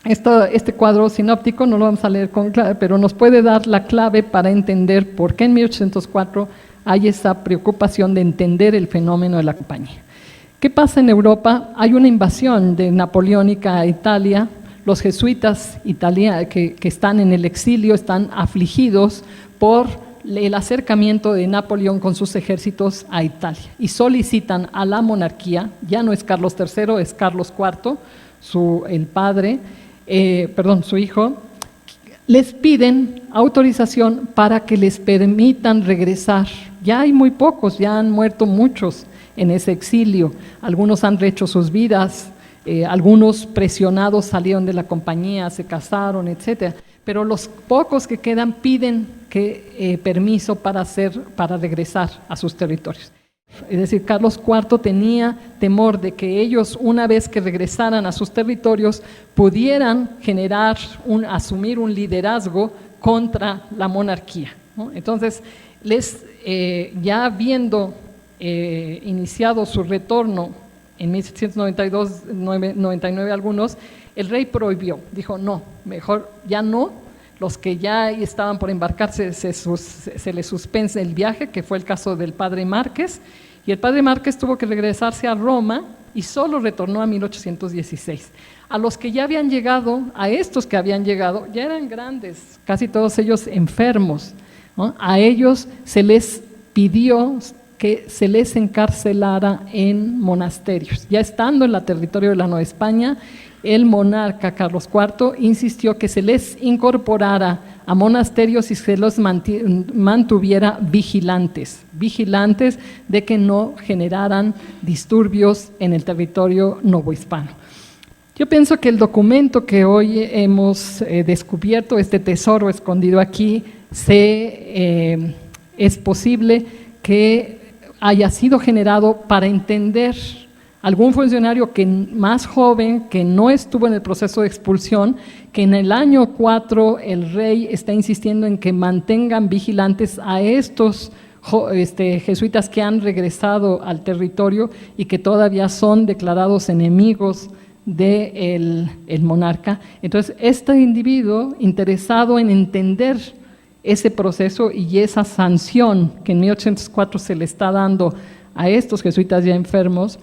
este cuadro sinóptico no lo vamos a leer con clave, pero nos puede dar la clave para entender por qué en 1804 hay esa preocupación de entender el fenómeno de la compañía. ¿Qué pasa en Europa? Hay una invasión napoleónica a Italia. Los jesuitas italianos que están en el exilio están afligidos por el acercamiento de Napoleón con sus ejércitos a Italia y solicitan a la monarquía, ya no es Carlos III, es Carlos IV, su hijo, les piden autorización para que les permitan regresar. Ya hay muy pocos, ya han muerto muchos en ese exilio, algunos han rehecho sus vidas, algunos presionados salieron de la compañía, se casaron, etcétera. Pero los pocos que quedan piden permiso para regresar a sus territorios. Es decir, Carlos IV tenía temor de que ellos, una vez que regresaran a sus territorios, pudieran asumir un liderazgo contra la monarquía, ¿no? Entonces, ya habiendo iniciado su retorno en 1799 algunos, el rey prohibió, dijo no, mejor ya no, los que ya estaban por embarcarse se les suspense el viaje, que fue el caso del padre Márquez, y el padre Márquez tuvo que regresarse a Roma y solo retornó a 1816. A los que ya habían llegado, a estos que habían llegado, ya eran grandes, casi todos ellos enfermos, ¿no? A ellos se les pidió que se les encarcelara en monasterios. Ya estando en el territorio de la Nueva España, el monarca Carlos IV insistió que se les incorporara a monasterios y se los mantuviera vigilantes de que no generaran disturbios en el territorio novohispano. Yo pienso que el documento que hoy hemos descubierto, este tesoro escondido aquí, es posible que haya sido generado para entender algún funcionario más joven que no estuvo en el proceso de expulsión, que en el año 4 el rey está insistiendo en que mantengan vigilantes a estos jesuitas que han regresado al territorio y que todavía son declarados enemigos del monarca. Entonces, este individuo interesado en entender ese proceso y esa sanción que en 1804 se le está dando a estos jesuitas ya enfermos,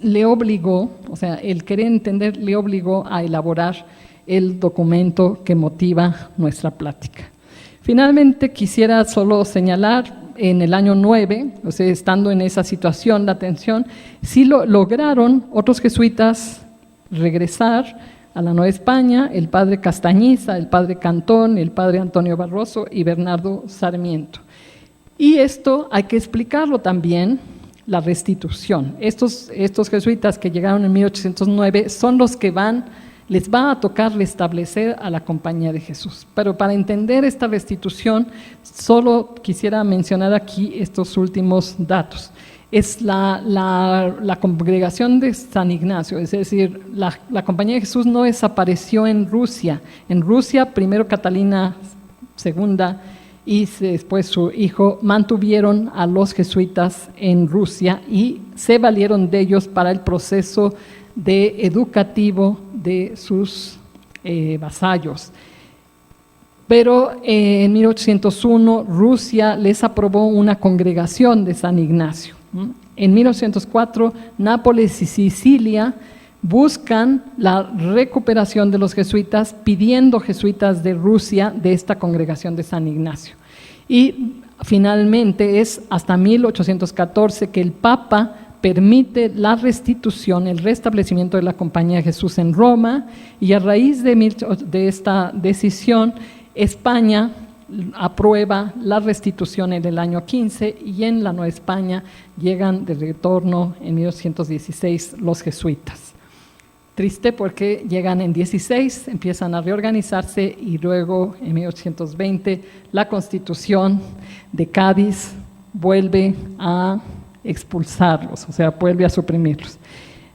le obligó, o sea, el querer entender le obligó a elaborar el documento que motiva nuestra plática. Finalmente, quisiera solo señalar, en el año 9, o sea, estando en esa situación, la tensión, sí lograron otros jesuitas regresar a la Nueva España, el padre Castañiza, el padre Cantón, el padre Antonio Barroso y Bernardo Sarmiento. Y esto hay que explicarlo también, la restitución. Estos jesuitas que llegaron en 1809 son los que les va a tocar restablecer a la Compañía de Jesús. Pero para entender esta restitución, solo quisiera mencionar aquí estos últimos datos. Es la congregación de San Ignacio, es decir, la Compañía de Jesús no desapareció en Rusia. En Rusia, primero Catalina II y después su hijo mantuvieron a los jesuitas en Rusia y se valieron de ellos para el proceso educativo de sus vasallos. Pero en 1801 Rusia les aprobó una congregación de San Ignacio. En 1804 Nápoles y Sicilia buscan la recuperación de los jesuitas, pidiendo jesuitas de Rusia de esta congregación de San Ignacio. Y finalmente es hasta 1814 que el Papa permite la restitución, el restablecimiento de la Compañía de Jesús en Roma, y a raíz de esta decisión, España aprueba la restitución en el año 15 y en la Nueva España llegan de retorno en 1816 los jesuitas. Triste porque llegan en 16, empiezan a reorganizarse y luego en 1820 la Constitución de Cádiz vuelve a expulsarlos, o sea, vuelve a suprimirlos.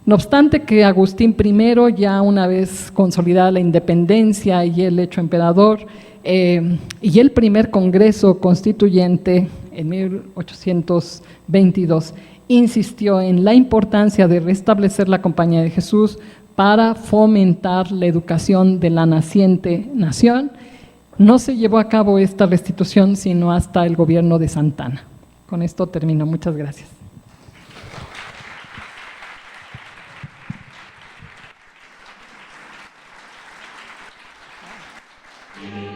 No obstante que Agustín I, ya una vez consolidada la independencia y el hecho emperador, y el primer Congreso Constituyente en 1822 insistió en la importancia de restablecer la Compañía de Jesús para fomentar la educación de la naciente nación. No se llevó a cabo esta restitución sino hasta el gobierno de Santana. Con esto termino. Muchas gracias. Gracias.